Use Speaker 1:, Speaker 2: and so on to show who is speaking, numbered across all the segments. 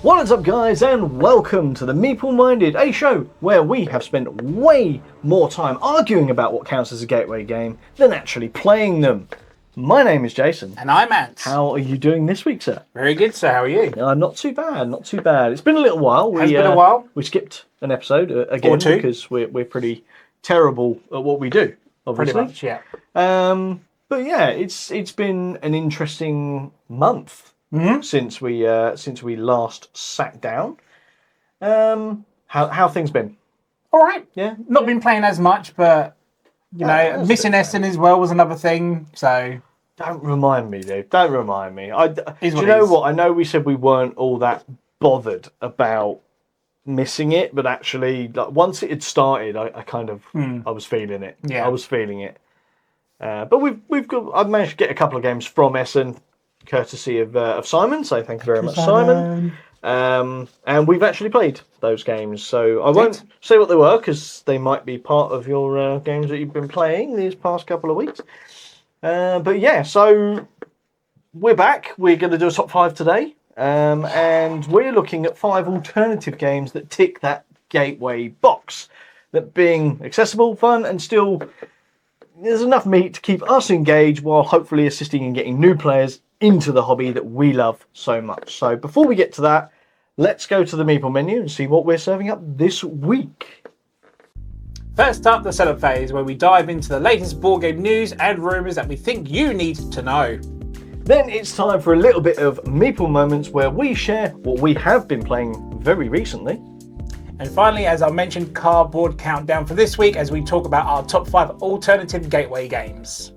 Speaker 1: What is up, guys, and welcome to the Meeple Minded, a show where we have spent way more time arguing about what counts as a gateway game than actually playing them. My name is Jason.
Speaker 2: And I'm Ant.
Speaker 1: How are you doing this week, sir?
Speaker 2: Very good, sir. How are you?
Speaker 1: Not too bad, not too bad. It's been a little while.
Speaker 2: Has been a while.
Speaker 1: We skipped an episode again
Speaker 2: or two.
Speaker 1: Because we're pretty terrible at what we do, obviously.
Speaker 2: Pretty much, yeah.
Speaker 1: But yeah, it's been an interesting month. Since we last sat down. How things been?
Speaker 2: All right.
Speaker 1: Yeah.
Speaker 2: Not been playing as much, but missing Essen as well was another thing. So
Speaker 1: don't remind me, dude. Don't remind me. Do you
Speaker 2: know
Speaker 1: what? I know we said we weren't all that bothered about missing it, but actually, like, once it had started, I kind of I was feeling it.
Speaker 2: Yeah.
Speaker 1: I was feeling it. But I've managed to get a couple of games from Essen, courtesy of Simon, so thank you very much, Simon. And we've actually played those games, so I won't say what they were because they might be part of your games that you've been playing these past couple of weeks. But yeah, so we're back. We're going to do a top 5 today, and we're looking at 5 alternative games that tick that gateway box, that being accessible, fun, and still there's enough meat to keep us engaged while hopefully assisting in getting new players into the hobby that we love so much. So before we get to that, let's go to the Meeple menu and see what we're serving up this week.
Speaker 2: First up, the setup phase, where we dive into the latest board game news and rumours that we think you need to know.
Speaker 1: Then it's time for a little bit of Meeple Moments, where we share what we have been playing very recently.
Speaker 2: And finally, as I mentioned, cardboard countdown for this week as we talk about our top 5 alternative gateway games.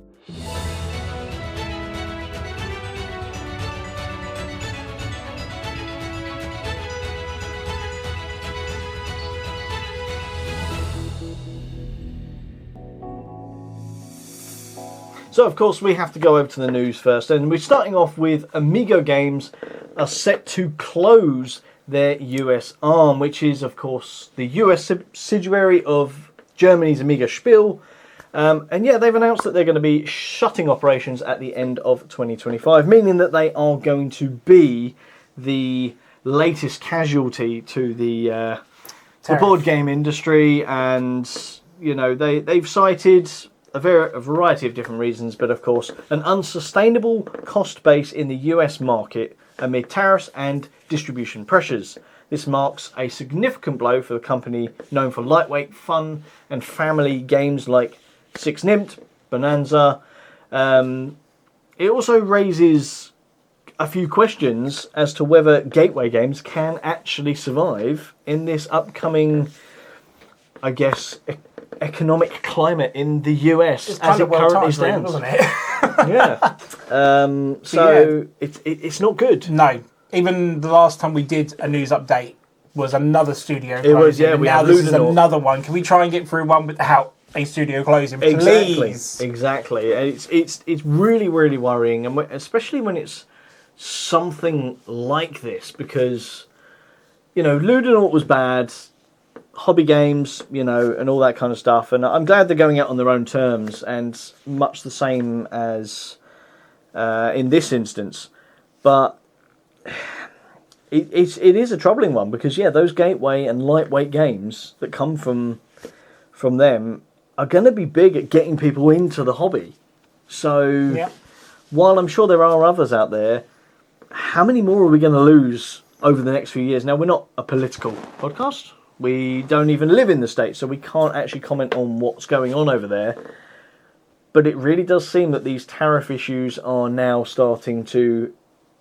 Speaker 1: So, of course, we have to go over to the news first, and we're starting off with Amigo Games are set to close their US arm, which is, of course, the US subsidiary of Germany's Amiga Spiel. And yeah, they've announced that they're going to be shutting operations at the end of 2025, meaning that they are going to be the latest casualty to the board game industry. And, you know, they've cited a variety of different reasons, but of course an unsustainable cost base in the US market amid tariffs and distribution pressures. This marks a significant blow for the company known for lightweight, fun and family games like Six Nimmt, Bonanza. It also raises a few questions as to whether gateway games can actually survive in this upcoming, I guess, economic climate in the US as it currently stands,
Speaker 2: wasn't it?
Speaker 1: Yeah. So it's not good.
Speaker 2: No. Even the last time we did a news update was another studio
Speaker 1: closing. It was, yeah.
Speaker 2: Now this is another one. Can we try and get through one without a studio closing, please?
Speaker 1: Exactly. It's really, really worrying, and especially when it's something like this, because, you know, Ludonort was bad, hobby games, you know, and all that kind of stuff, and I'm glad they're going out on their own terms, and much the same as in this instance. But it is a troubling one, because yeah, those gateway and lightweight games that come from them are going to be big at getting people into the hobby. So while I'm sure there are others out there, how many more are we going to lose over the next few years? Now, we're not a political podcast. We don't even live in the States, so we can't actually comment on what's going on over there. But it really does seem that these tariff issues are now starting to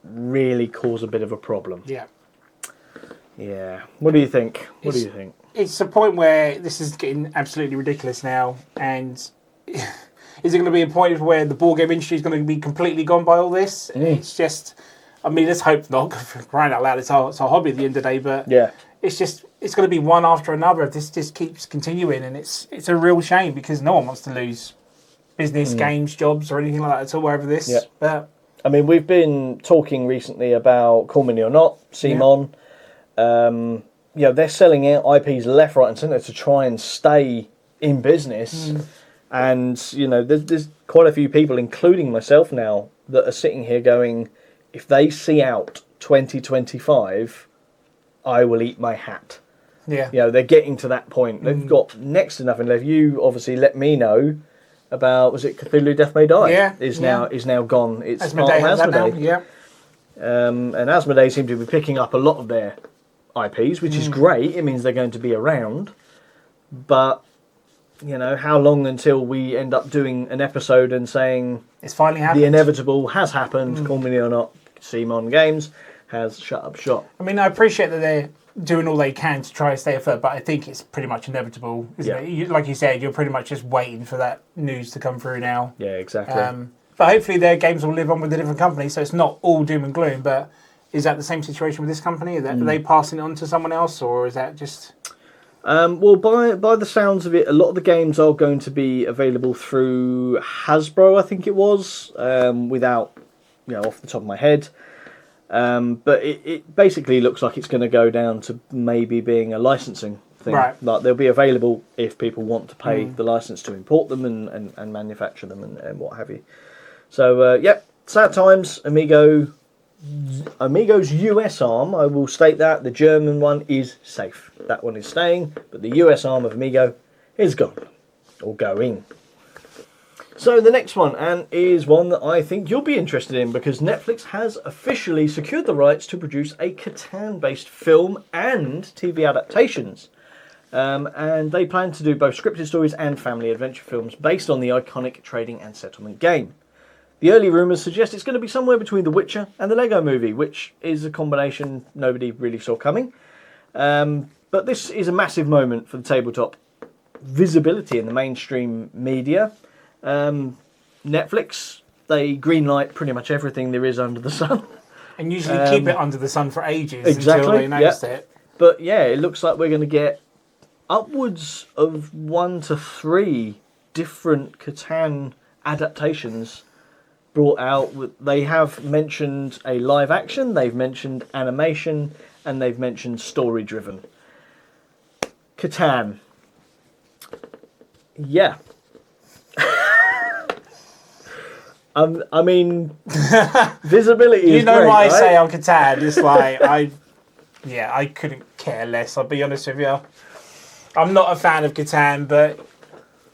Speaker 1: really cause a bit of a problem.
Speaker 2: Yeah.
Speaker 1: Yeah. What do you think?
Speaker 2: It's a point where this is getting absolutely ridiculous now, and is it going to be a point where the board game industry is going to be completely gone by all this? It's just, I mean, let's hope not. For crying out loud, it's our hobby at the end of the day, but yeah. It's going to be one after another if this just keeps continuing, and it's a real shame because no one wants to lose business, games, jobs, or anything like that at all over this. Yeah. But
Speaker 1: I mean, we've been talking recently about Call Me or Not, Simon. You know, they're selling out IPs left, right, and centre to try and stay in business. And you know, there's quite a few people, including myself now, that are sitting here going, if they see out 2025, I will eat my hat.
Speaker 2: Yeah.
Speaker 1: You know, they're getting to that point. They've got next to nothing left. You obviously let me know about, was it Cthulhu Death May Die?
Speaker 2: Yeah.
Speaker 1: Is now gone. It's
Speaker 2: Asmodee
Speaker 1: part
Speaker 2: has
Speaker 1: of
Speaker 2: that now.
Speaker 1: Asmodee.
Speaker 2: Yeah.
Speaker 1: And Asmodee seem to be picking up a lot of their IPs, which is great. It means they're going to be around. But, you know, how long until we end up doing an episode and saying
Speaker 2: It's finally happened.
Speaker 1: the inevitable has happened, call me or not, Simon Games has shut up shop.
Speaker 2: I mean, I appreciate that they're doing all they can to try and stay afloat, but I think it's pretty much inevitable, isn't it? Like you said, you're pretty much just waiting for that news to come through now.
Speaker 1: Yeah, exactly.
Speaker 2: But hopefully their games will live on with a different company, so it's not all doom and gloom. But is that the same situation with this company? Are they passing it on to someone else, or is that just...
Speaker 1: Well, by the sounds of it, a lot of the games are going to be available through Hasbro, I think it was, without, off the top of my head. But it basically looks like it's going to go down to maybe being a licensing thing.
Speaker 2: Right.
Speaker 1: Like they'll be available if people want to pay the license to import them and manufacture them and what have you. So, sad times. Amigo's US arm, I will state that. The German one is safe. That one is staying, but the US arm of Amigo is gone. Or going. So the next one, and is one that I think you'll be interested in, because Netflix has officially secured the rights to produce a Catan-based film and TV adaptations. And they plan to do both scripted stories and family adventure films based on the iconic trading and settlement game. The early rumours suggest it's going to be somewhere between The Witcher and the Lego Movie, which is a combination nobody really saw coming. But this is a massive moment for the tabletop visibility in the mainstream media. Netflix, they greenlight pretty much everything there is under the sun.
Speaker 2: And usually keep it under the sun for ages
Speaker 1: exactly,
Speaker 2: until they notice it.
Speaker 1: But yeah, it looks like we're going to get upwards of 1 to 3 different Catan adaptations brought out. They have mentioned a live action, they've mentioned animation, and they've mentioned story driven. Catan. Yeah. I mean, visibility is great,
Speaker 2: why
Speaker 1: right?
Speaker 2: I say on Catan, it's like, I couldn't care less, I'll be honest with you. I'm not a fan of Catan, but,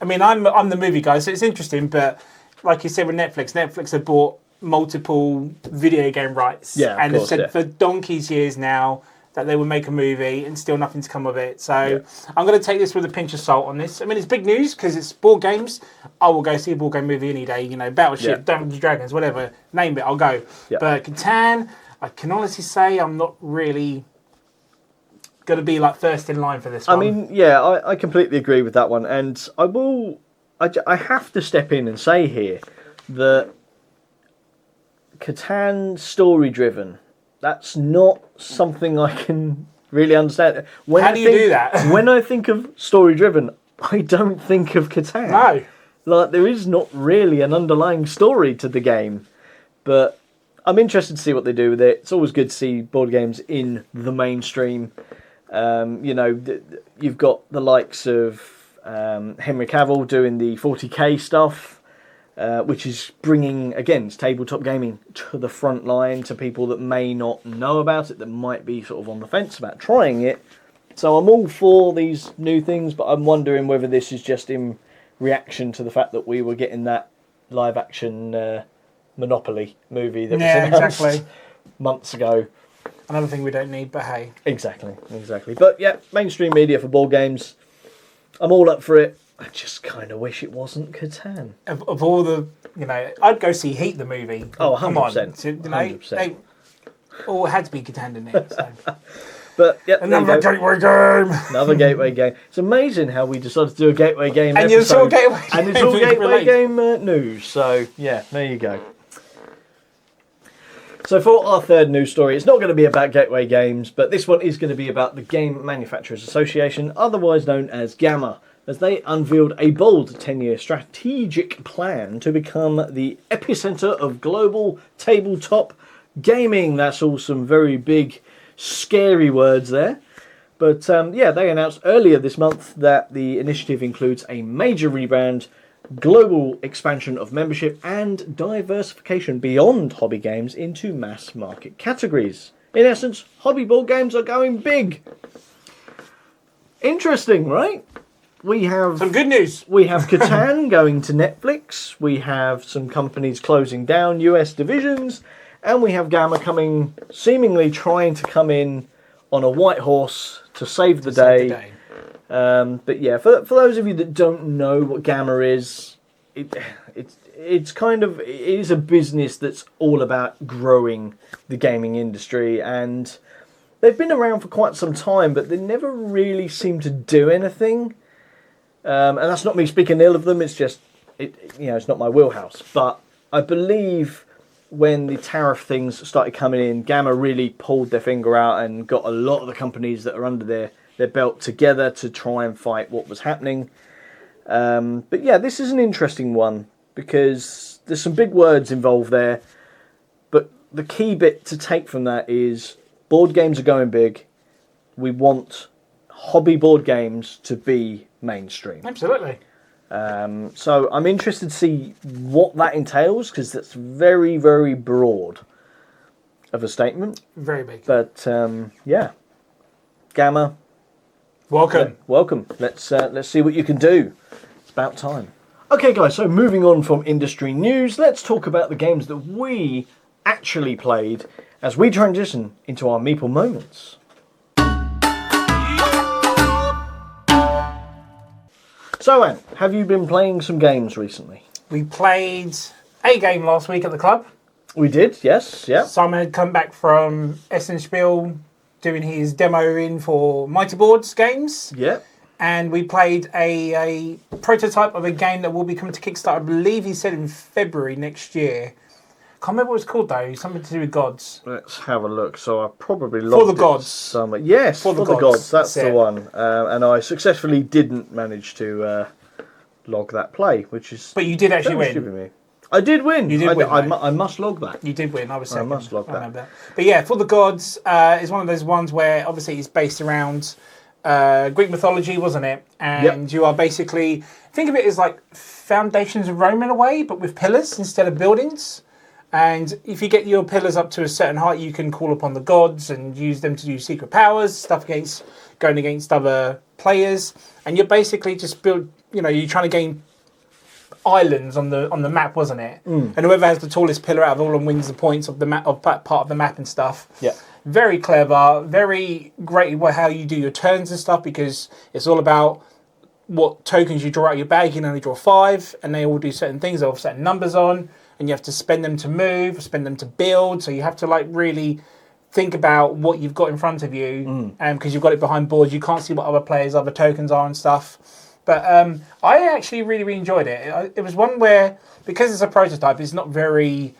Speaker 2: I mean, I'm the movie guy, so it's interesting, but like you said with Netflix have bought multiple video game rights.
Speaker 1: Yeah,
Speaker 2: and
Speaker 1: course,
Speaker 2: have said for donkey's years now that they will make a movie and still nothing's come of it. So I'm going to take this with a pinch of salt on this. I mean, it's big news because it's board games. I will go see a board game movie any day. Battleship, Dungeons and Dragons, whatever. Name it, I'll go.
Speaker 1: Yeah.
Speaker 2: But Catan, I can honestly say I'm not really going to be like first in line for this one.
Speaker 1: I mean, yeah, I completely agree with that one. And I have to step in and say here that Catan story driven, that's not something I can really understand.
Speaker 2: How do you do that?
Speaker 1: When I think of story driven, I don't think of Catan.
Speaker 2: No.
Speaker 1: Like, there is not really an underlying story to the game. But I'm interested to see what they do with it. It's always good to see board games in the mainstream. You've got the likes of Henry Cavill doing the 40k stuff. Which is bringing, again, it's tabletop gaming to the front line, to people that may not know about it, that might be sort of on the fence about trying it. So I'm all for these new things, but I'm wondering whether this is just in reaction to the fact that we were getting that live-action Monopoly movie that was announced months ago.
Speaker 2: Another thing we don't need, but hey.
Speaker 1: Exactly. But yeah, mainstream media for board games, I'm all up for it. I just kind of wish it wasn't Catan.
Speaker 2: Of all the, I'd go see Heat the movie.
Speaker 1: Oh, 100%.
Speaker 2: Come on.
Speaker 1: 100%.
Speaker 2: They all had to be Catan, didn't it? So.
Speaker 1: But yeah,
Speaker 2: another gateway game.
Speaker 1: Another gateway game. It's amazing how we decided to do a gateway game
Speaker 2: and
Speaker 1: episode.
Speaker 2: it's all gateway game.
Speaker 1: And it's all gateway game news. So yeah, there you go. So for our third news story, it's not going to be about gateway games, but this one is going to be about the Game Manufacturers Association, otherwise known as GAMA, as they unveiled a bold 10-year strategic plan to become the epicenter of global tabletop gaming. That's all some very big, scary words there. But they announced earlier this month that the initiative includes a major rebrand, global expansion of membership, and diversification beyond hobby games into mass market categories. in essence, hobby board games are going big. Interesting, right? We have
Speaker 2: some good news.
Speaker 1: We have Catan going to Netflix. We have some companies closing down US divisions, and we have Gamma coming, seemingly trying to come in on a white horse to save the day. But yeah, for those of you that don't know what Gamma is, it's kind of, it is a business that's all about growing the gaming industry, and they've been around for quite some time, but they never really seem to do anything. And that's not me speaking ill of them. It's just, it's not my wheelhouse. But I believe when the tariff things started coming in, Gamma really pulled their finger out and got a lot of the companies that are under their belt together to try and fight what was happening. But yeah, this is an interesting one because there's some big words involved there. But the key bit to take from that is board games are going big. We want hobby board games to be mainstream.
Speaker 2: Absolutely.
Speaker 1: So I'm interested to see what that entails because that's very, very broad of a statement.
Speaker 2: Very big.
Speaker 1: But yeah, Gamma,
Speaker 2: welcome.
Speaker 1: Welcome. Let's see what you can do. It's about time. Okay, guys. So moving on from industry news, let's talk about the games that we actually played as we transition into our Meeple moments. So, Anne, have you been playing some games recently?
Speaker 2: We played a game last week at the club.
Speaker 1: We did, yes, yeah.
Speaker 2: Simon had come back from Essen Spiel doing his demo in for Mighty Boards games.
Speaker 1: Yeah.
Speaker 2: And we played a prototype of a game that will be coming to Kickstarter, I believe he said in February next year. Can't remember what it's called though, something to do with gods.
Speaker 1: Let's have a look. So I probably logged
Speaker 2: For the Gods.
Speaker 1: Somewhere. Yes, For the Gods. That's the one. And I successfully didn't manage to log that play, which is...
Speaker 2: But you did actually win.
Speaker 1: Me. I did win.
Speaker 2: You did win.
Speaker 1: I must log that.
Speaker 2: You did win. I was second.
Speaker 1: I must log that.
Speaker 2: I remember that. But yeah, For the Gods is one of those ones where obviously it's based around Greek mythology, wasn't it? And you are basically... Think of it as like Foundations of Rome in a way, but with pillars instead of buildings. And if you get your pillars up to a certain height, you can call upon the gods and use them to do secret powers, stuff going against other players. And you're basically just you're trying to gain islands on the map, wasn't it? And whoever has the tallest pillar out of all them wins the points of the map, of part of the map and stuff.
Speaker 1: Yeah.
Speaker 2: Very clever, very great how you do your turns and stuff, because it's all about what tokens you draw out of your bag. You can only draw 5, and they all do certain things. They all have certain numbers on. And you have to spend them to move, spend them to build. So you have to really think about what you've got in front of you, because you've got it behind boards. You can't see what other players' other tokens are and stuff. But I actually really, really enjoyed it. It was one where, because it's a prototype, it's not very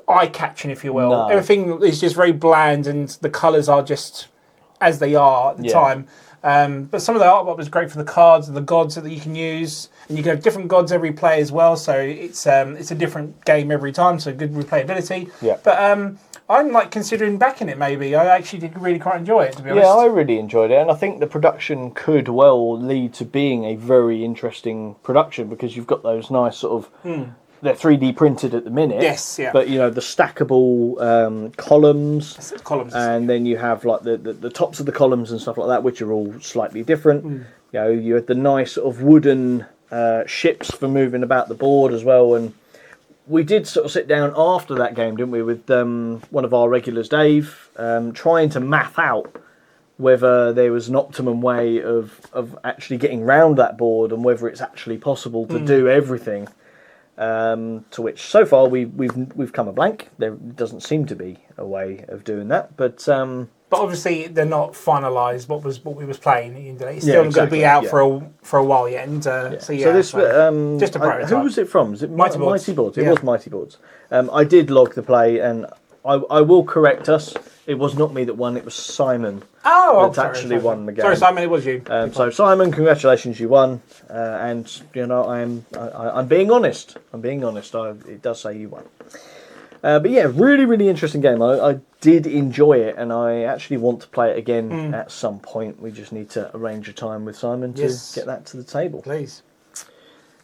Speaker 2: eye-catching, if you will. No. Everything is just very bland, and the colours are just as they are at the time. But some of the artwork was great for the cards and the gods that you can use, and you can have different gods every play as well. So it's a different game every time, so good replayability.
Speaker 1: Yeah.
Speaker 2: But I'm considering backing it. Maybe I actually did really quite enjoy it, to be honest.
Speaker 1: Yeah, I really enjoyed it, and I think the production could well lead to being a very interesting production because you've got those nice sort of. They're 3D printed at the minute.
Speaker 2: Yes, yeah.
Speaker 1: But the stackable columns, and then you have like the tops of the columns and stuff like that, which are all slightly different. You had the nice sort of wooden ships for moving about the board as well. And we did sort of sit down after that game, didn't we, with one of our regulars, Dave, trying to math out whether there was an optimum way of actually getting round that board and whether it's actually possible to do everything. To which so far we've come a blank. There doesn't seem to be a way of doing that, but
Speaker 2: obviously they're not finalised. What we was playing, it's still going to be out for a while yet. And so this just a prototype.
Speaker 1: Who was it from? Was it
Speaker 2: Mighty Boards?
Speaker 1: It was Mighty Boards. I did log the play, and I will correct us. It was not me that won. It was Simon.
Speaker 2: That's
Speaker 1: actually won the game.
Speaker 2: Sorry, Simon, it was you.
Speaker 1: So Simon, congratulations, you won. And I'm being honest. It does say you won. But yeah, really, really interesting game. I did enjoy it, and I actually want to play it again at some point. We just need to arrange a time with Simon to get that to the table.
Speaker 2: Please.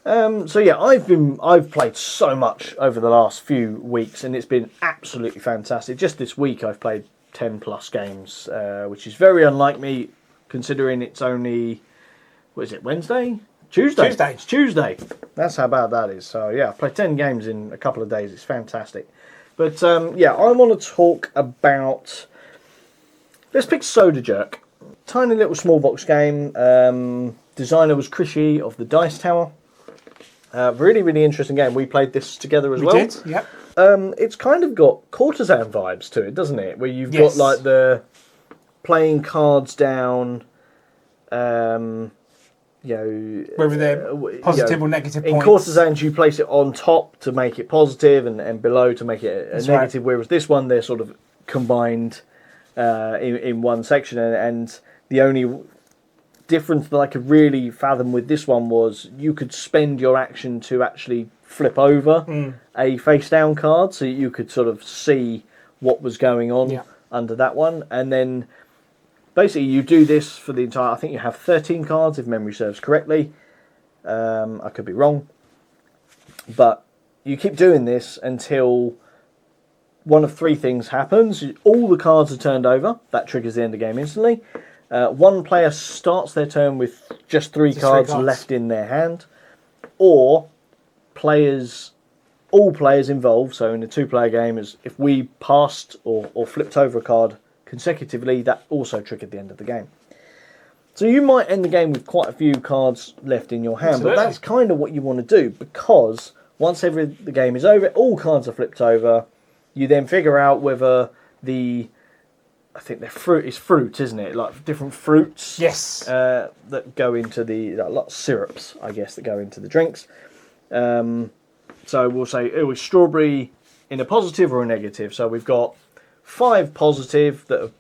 Speaker 1: So yeah, I've played so much over the last few weeks, and it's been absolutely fantastic. Just this week, I've played 10 plus games, which is very unlike me, considering it's only Wednesday, Tuesday. It's Tuesday. That's how bad that is. So yeah, I've played 10 games in a couple of days. It's fantastic. But yeah, I want to talk about. Let's pick Soda Jerk. Tiny little small box game. Designer was Krishy of the Dice Tower. Really, really interesting game. We played this together as well.
Speaker 2: We did, yep.
Speaker 1: It's kind of got courtesan vibes to it, doesn't it? Where you've got like the playing cards down, whether
Speaker 2: they're positive or negative points.
Speaker 1: In courtesans, you place it on top to make it positive, and below to make it a negative. Right. Whereas this one, they're sort of combined in one section, and the only difference that I could really fathom with this one was you could spend your action to actually flip over a face down card, so you could sort of see what was going on under that one, and then basically you do this for the entire. I think you have 13 cards if memory serves correctly. I could be wrong, but you keep doing this until one of three things happens. All the cards are turned over. That triggers the end of the game instantly. One player starts their turn with just three cards left in their hand, or all players involved, so in a two-player game, if we passed or flipped over a card consecutively, that also triggered the end of the game. So you might end the game with quite a few cards left in your hand, but that's kind of what you want to do, because once the game is over, all cards are flipped over. You then figure out whether I think they're fruit, isn't it? Like different fruits.
Speaker 2: Yes.
Speaker 1: That go into a lot of syrups, I guess, that go into the drinks. So we'll say it was strawberry in a positive or a negative. So we've got 5 positive that are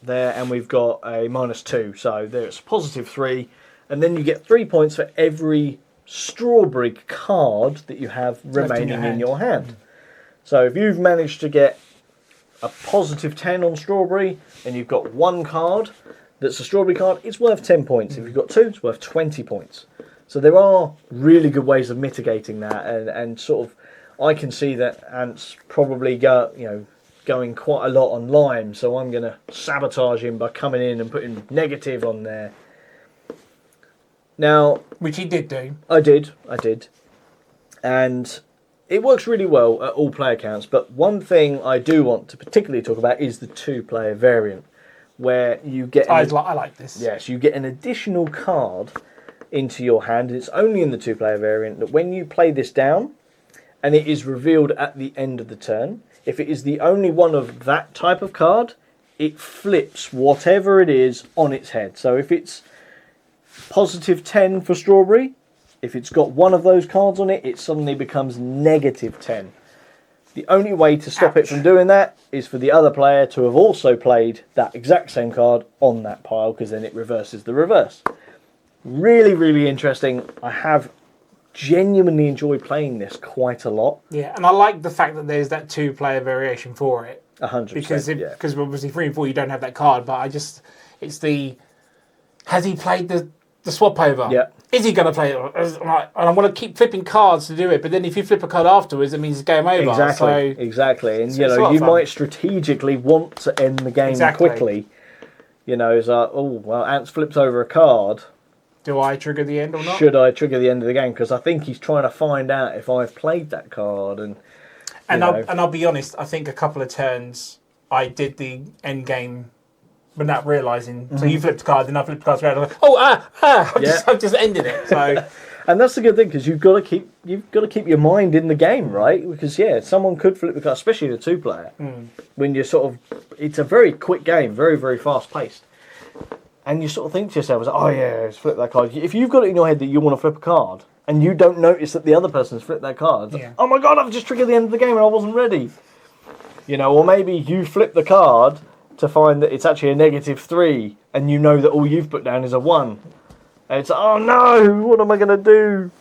Speaker 1: there, and we've got a -2. So there's +3, and then you get 3 points for every strawberry card that you have remaining in your hand. So if you've managed to get a +10 on strawberry, and you've got one card that's a strawberry card, it's worth 10 points. If you've got 2, it's worth 20 points. So there are really good ways of mitigating that, and sort of, I can see that Ant's probably going quite a lot on lime, so I'm going to sabotage him by coming in and putting negative on there. Now,
Speaker 2: which he did do.
Speaker 1: I did, and it works really well at all player counts, but one thing I do want to particularly talk about is the 2-player variant, where you get...
Speaker 2: I like this.
Speaker 1: Yes, you get an additional card into your hand, and it's only in the 2-player variant that when you play this down, and it is revealed at the end of the turn, if it is the only one of that type of card, it flips whatever it is on its head. So if it's +10 for strawberry, if it's got one of those cards on it, it suddenly becomes -10. The only way to stop it from doing that is for the other player to have also played that exact same card on that pile, because then it reverses the reverse. Really, really interesting. I have genuinely enjoyed playing this quite a lot.
Speaker 2: Yeah, and I like the fact that there's that 2-player variation for it.
Speaker 1: 100%.
Speaker 2: Because obviously 3 and 4 you don't have that card, but has he played the swap over?
Speaker 1: Yeah.
Speaker 2: Is he going to play it? And I want to keep flipping cards to do it, but then if you flip a card afterwards, it means it's game over.
Speaker 1: Exactly. And you might strategically want to end the game quickly. It's like, oh well, Ant's flipped over a card.
Speaker 2: Do I trigger the end or not?
Speaker 1: Should I trigger the end of the game? Because I think he's trying to find out if I've played that card. And
Speaker 2: I'll be honest, I think a couple of turns I did the end game without realising. So you flipped a card, then I flipped cards around. I've just ended it. So,
Speaker 1: and that's the good thing, because you've got to keep your mind in the game, right? Because someone could flip the card, especially the 2-player. When you're it's a very quick game, very, very fast paced. And you sort of think to yourself, let's flip that card. If you've got it in your head that you want to flip a card, and you don't notice that the other person's flipped that card, oh my god, I've just triggered the end of the game and I wasn't ready. Or maybe you flip the card to find that it's actually a -3, and you know that all you've put down is a 1. And it's, oh no, what am I going to do?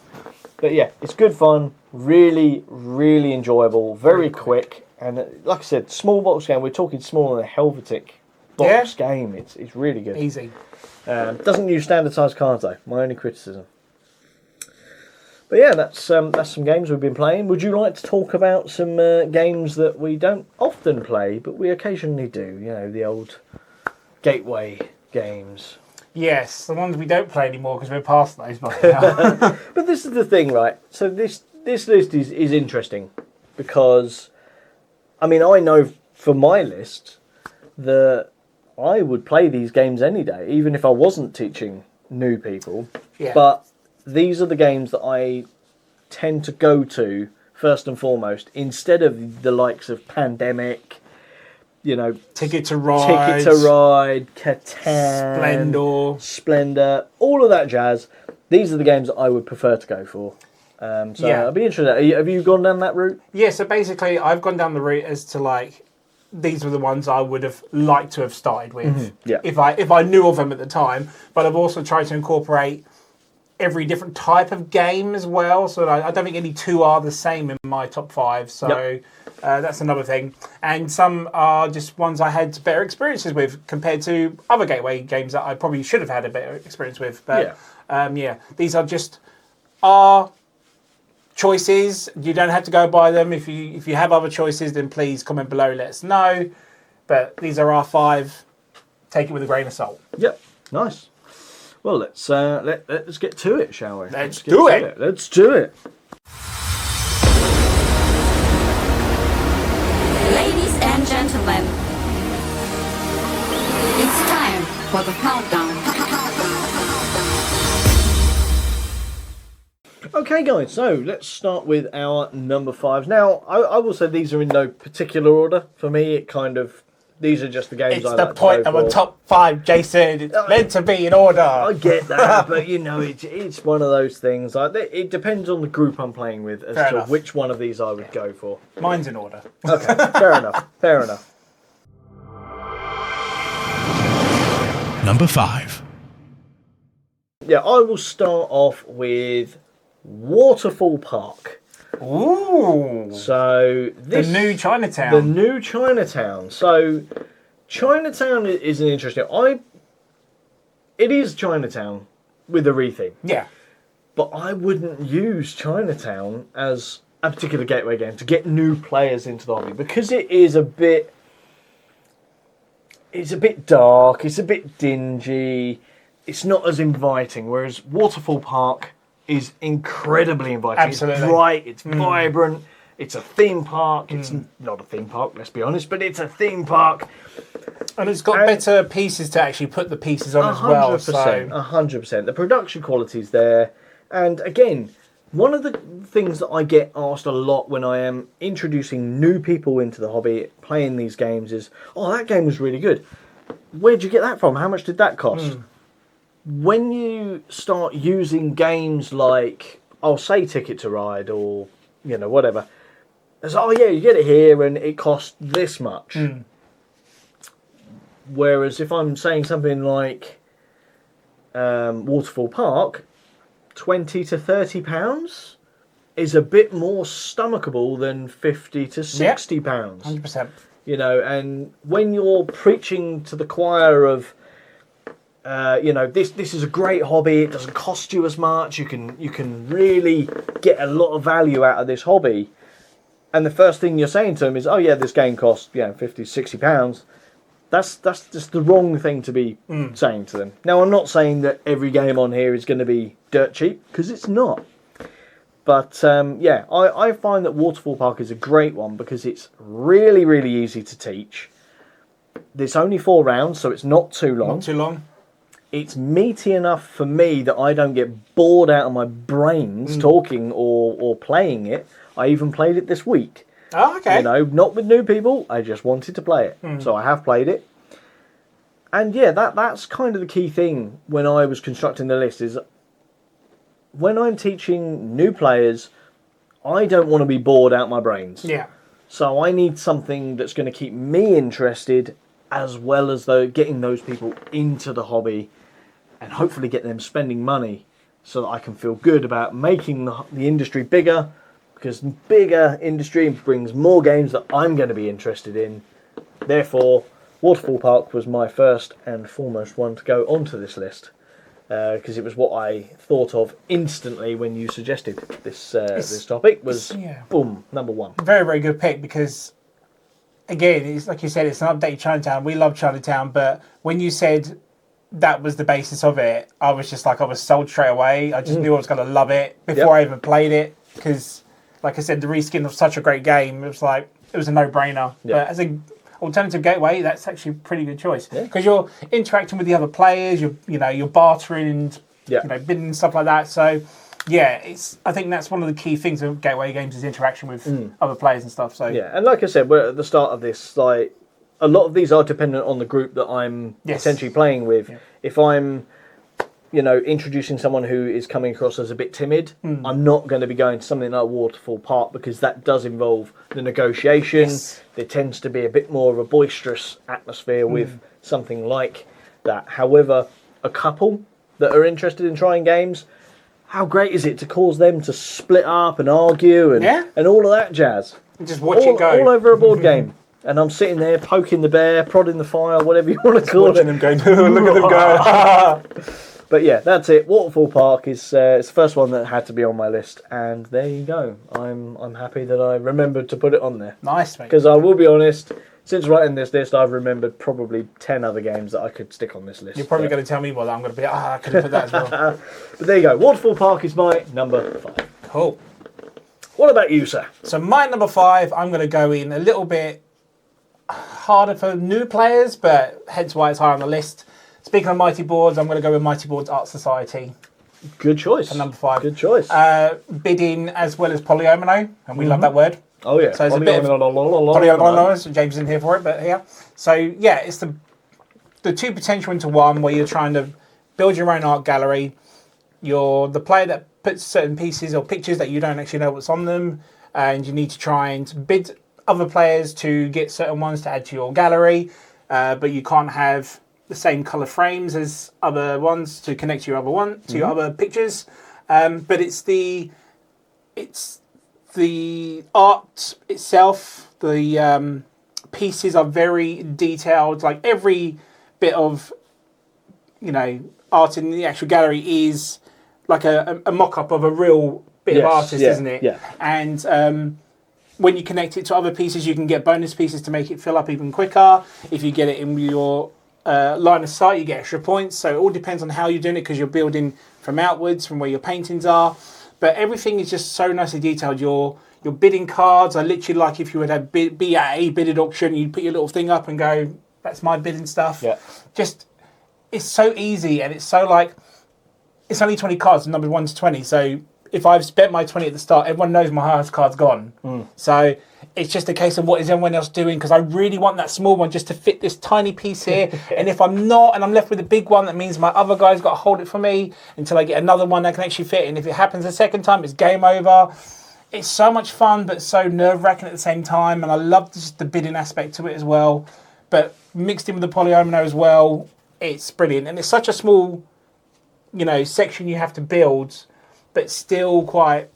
Speaker 1: But yeah, it's good fun, really, really enjoyable, very quick. And like I said, small box game, we're talking smaller than a Helvetic box game. It's really good.
Speaker 2: Easy.
Speaker 1: Doesn't use standard size cards though, my only criticism. But yeah, that's some games we've been playing. Would you like to talk about some games that we don't often play, but we occasionally do? You know, the old gateway games.
Speaker 2: Yes, the ones we don't play anymore because we're past those by now.
Speaker 1: But this is the thing, right? So this list is interesting because, I mean, I know for my list that I would play these games any day, even if I wasn't teaching new people.
Speaker 2: Yeah.
Speaker 1: But these are the games that I tend to go to first and foremost, instead of the likes of Pandemic, you know,
Speaker 2: Ticket to Ride,
Speaker 1: Catan, Splendor, all of that jazz. These are the games that I would prefer to go for. I'd be interested. Have you gone down that route?
Speaker 2: Yeah, so basically I've gone down the route as to like, these were the ones I would have liked to have started with if I knew of them at the time. But I've also tried to incorporate every different type of game as well. So I don't think any two are the same in my top 5. So that's another thing. And some are just ones I had better experiences with compared to other gateway games that I probably should have had a better experience with. But these are just our choices. You don't have to go by them. If you have other choices, then please comment below, let us know. But these are our 5. Take it with a grain of salt.
Speaker 1: Yep, nice. Well, let's get to it, shall we?
Speaker 2: Let's do it.
Speaker 1: Let's do it.
Speaker 3: Ladies and gentlemen, it's time for the countdown.
Speaker 1: Okay, guys, so let's start with our number 5s. Now, I will say these are in no particular order. For me, these are just the games
Speaker 2: It's
Speaker 1: I
Speaker 2: the
Speaker 1: like
Speaker 2: point
Speaker 1: to
Speaker 2: of
Speaker 1: go
Speaker 2: a
Speaker 1: for.
Speaker 2: top 5, Jason. It's meant to be in order.
Speaker 1: I get that, but you know, it's one of those things. It depends on the group I'm playing with as
Speaker 2: Fair
Speaker 1: to
Speaker 2: enough.
Speaker 1: which one of these I would go for.
Speaker 2: Mine's in order.
Speaker 1: Okay, fair enough. Fair enough.
Speaker 4: Number 5.
Speaker 1: Yeah, I will start off with Waterfall Park.
Speaker 2: Ooh.
Speaker 1: So this
Speaker 2: The new Chinatown.
Speaker 1: The new Chinatown. So Chinatown is an interesting. It is Chinatown with a retheme.
Speaker 2: Yeah.
Speaker 1: But I wouldn't use Chinatown as a particular gateway game to get new players into the hobby because it is a bit. It's a bit dark. It's a bit dingy. It's not as inviting. Whereas Waterfall Park is incredibly inviting.
Speaker 2: Absolutely.
Speaker 1: It's bright. It's vibrant. It's a theme park. It's not a theme park, let's be honest, but it's a theme park.
Speaker 2: And it's got better pieces to actually put the pieces on as well.
Speaker 1: 100%. The production quality's there. And again, one of the things that I get asked a lot when I am introducing new people into the hobby, playing these games, is, oh, that game was really good. Where'd you get that from? How much did that cost? When you start using games like, I'll say Ticket to Ride or, you know, whatever, it's, oh yeah, you get it here and it costs this much. Whereas if I'm saying something like Waterfall Park, 20 to 30 pounds is a bit more stomachable than 50 to 60 pounds.
Speaker 2: 100%.
Speaker 1: You know, and when you're preaching to the choir of, you know, this is a great hobby. It doesn't cost you as much. You can really get a lot of value out of this hobby. And the first thing you're saying to them is, oh yeah, this game costs 50, 60 pounds. That's just the wrong thing to be saying to them. Now, I'm not saying that every game on here is going to be dirt cheap because it's not. But I find that Waterfall Park is a great one because it's really, really easy to teach. There's only 4 rounds, so it's not too long.
Speaker 2: Not too long.
Speaker 1: It's meaty enough for me that I don't get bored out of my brains talking or playing it. I even played it this week.
Speaker 2: Oh, okay.
Speaker 1: You know, not with new people. I just wanted to play it. So I have played it. And yeah, that's kind of the key thing when I was constructing the list is when I'm teaching new players, I don't want to be bored out my brains.
Speaker 2: Yeah.
Speaker 1: So I need something that's going to keep me interested as well as getting those people into the hobby and hopefully get them spending money so that I can feel good about making the industry bigger, because bigger industry brings more games that I'm going to be interested in. Therefore, Waterfall Park was my first and foremost one to go onto this list. because it was what I thought of instantly when you suggested this topic. Was boom, number 1.
Speaker 2: Very, very good pick because, again, it's like you said, it's an updated Chinatown. We love Chinatown, but when you said that was the basis of it, I was just like, I was sold straight away. I just knew I was going to love it before I even played it because, like I said, the reskin of such a great game, it was like, it was a no-brainer. But as an alternative gateway, that's actually a pretty good choice because you're interacting with the other players, you're bartering and bidding and stuff like that. So I think that's one of the key things of gateway games is interaction with other players and stuff. So
Speaker 1: and like I said, we're at the start of this. Like a lot of these are dependent on the group that I'm essentially playing with. If I'm introducing someone who is coming across as a bit timid, I'm not going to be going to something like Waterfall Park because that does involve the negotiation. There tends to be a bit more of a boisterous atmosphere with something like that. However, a couple that are interested in trying games, how great is it to cause them to split up and argue and all of that jazz?
Speaker 2: And just watch it go.
Speaker 1: All over a board game. And I'm sitting there poking the bear, prodding the fire, whatever you want to call it.
Speaker 2: Watching them going, look at them go.
Speaker 1: But yeah, that's it. Waterfall Park is it's the first one that had to be on my list, and there you go. I'm happy that I remembered to put it on there.
Speaker 2: Nice, mate.
Speaker 1: Because I will be honest, since writing this list, I've remembered probably 10 other games that I could stick on this list.
Speaker 2: You're probably going to tell me that I'm going to be, I could have put that as well.
Speaker 1: But there you go. Waterfall Park is my number 5.
Speaker 2: Cool.
Speaker 1: What about you, sir?
Speaker 2: So my number 5, I'm going to go in a little bit harder for new players, but hence why it's higher on the list. Speaking of Mighty Boards, I'm going to go with Mighty Boards Art Society.
Speaker 1: Good choice.
Speaker 2: For number 5.
Speaker 1: Good choice.
Speaker 2: Bidding as well as polyomino, and we love that word.
Speaker 1: Oh yeah.
Speaker 2: So it's a bit of polyomino. So James isn't here for it, but yeah. So yeah, it's the two potential into one where you're trying to build your own art gallery. You're the player that puts certain pieces or pictures that you don't actually know what's on them, and you need to try and bid other players to get certain ones to add to your gallery, but you can't have the same color frames as other ones to connect to your other pictures. But it's the art itself. The pieces are very detailed. Like every bit of art in the actual gallery is like a mock-up of a real bit of artist, isn't it?
Speaker 1: Yeah.
Speaker 2: And when you connect it to other pieces, you can get bonus pieces to make it fill up even quicker. If you get it in your line of sight, you get extra points. So it all depends on how you're doing it because you're building from outwards, from where your paintings are. But everything is just so nicely detailed. Your bidding cards are literally like if you would have be at a bidded auction, you'd put your little thing up and go, that's my bidding stuff.
Speaker 1: Yeah.
Speaker 2: Just, it's so easy and it's so like, it's only 20 cards, numbered 1 to 20. So if I've spent my 20 at the start, everyone knows my highest card's gone. So it's just a case of what is everyone else doing, because I really want that small one just to fit this tiny piece here. And if I'm not, and I'm left with a big one, that means my other guy's got to hold it for me until I get another one that can actually fit. And if it happens a second time, it's game over. It's so much fun, but so nerve-wracking at the same time. And I love just the bidding aspect to it as well. But mixed in with the polyomino as well, it's brilliant. And it's such a small, section you have to build, but still quite,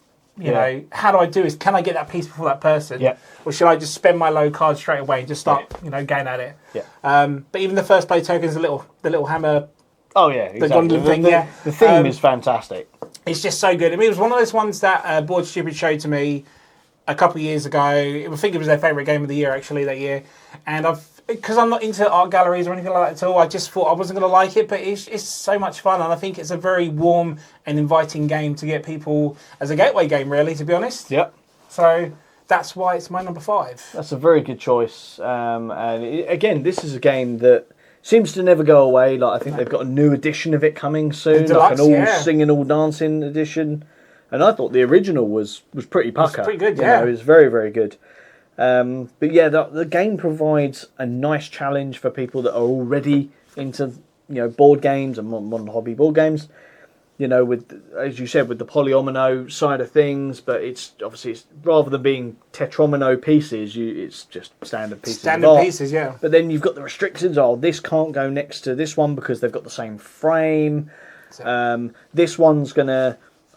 Speaker 2: how do I do this? Can I get that piece before that person?
Speaker 1: Yeah.
Speaker 2: Or should I just spend my low card straight away and just start, going at it?
Speaker 1: Yeah.
Speaker 2: But even the first play tokens, the little hammer.
Speaker 1: Oh yeah, exactly.
Speaker 2: The gondola thing,
Speaker 1: The theme is fantastic.
Speaker 2: It's just so good. I mean, it was one of those ones that Board Stupid showed to me a couple of years ago. I think it was their favourite game of the year, actually, that year. And because I'm not into art galleries or anything like that at all, I just thought I wasn't going to like it, but it's so much fun, and I think it's a very warm and inviting game to get people as a gateway game, really, to be honest.
Speaker 1: Yep.
Speaker 2: So that's why it's my number 5.
Speaker 1: That's a very good choice. Again, this is a game that seems to never go away. Like I think they've got a new edition of it coming soon,
Speaker 2: Deluxe,
Speaker 1: like an all singing, all dancing edition. And I thought the original was pretty pucker.
Speaker 2: It's pretty good, yeah.
Speaker 1: It was very, very good. But yeah, the game provides a nice challenge for people that are already into board games and modern hobby board games. With, as you said, with the polyomino side of things, but it's rather than being tetromino pieces, it's just standard pieces.
Speaker 2: Standard pieces, yeah.
Speaker 1: But then you've got the restrictions. This can't go next to this one because they've got the same frame. This one's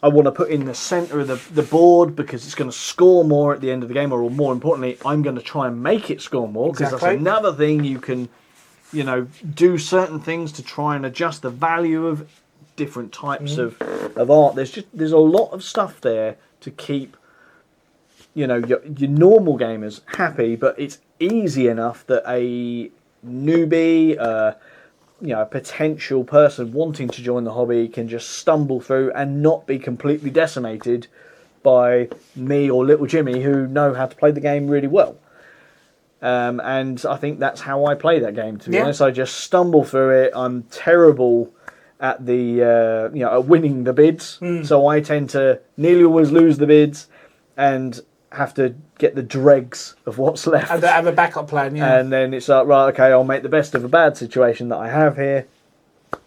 Speaker 1: I want to put in the centre of the board because it's going to score more at the end of the game, or more importantly, I'm going to try and make it score more because that's another thing you can, do certain things to try and adjust the value of different types of art. There's a lot of stuff there to keep, you know, your normal gamers happy, but it's easy enough that a newbie, you know, a potential person wanting to join the hobby can just stumble through and not be completely decimated by me or little Jimmy, who know how to play the game really well. And I think that's how I play that game, to be honest. I just stumble through it. I'm terrible at the you know, at winning the bids, so I tend to nearly always lose the bids and have to get the dregs of what's left.
Speaker 2: And have a backup plan, yeah.
Speaker 1: And then it's like, right, okay, I'll make the best of a bad situation that I have here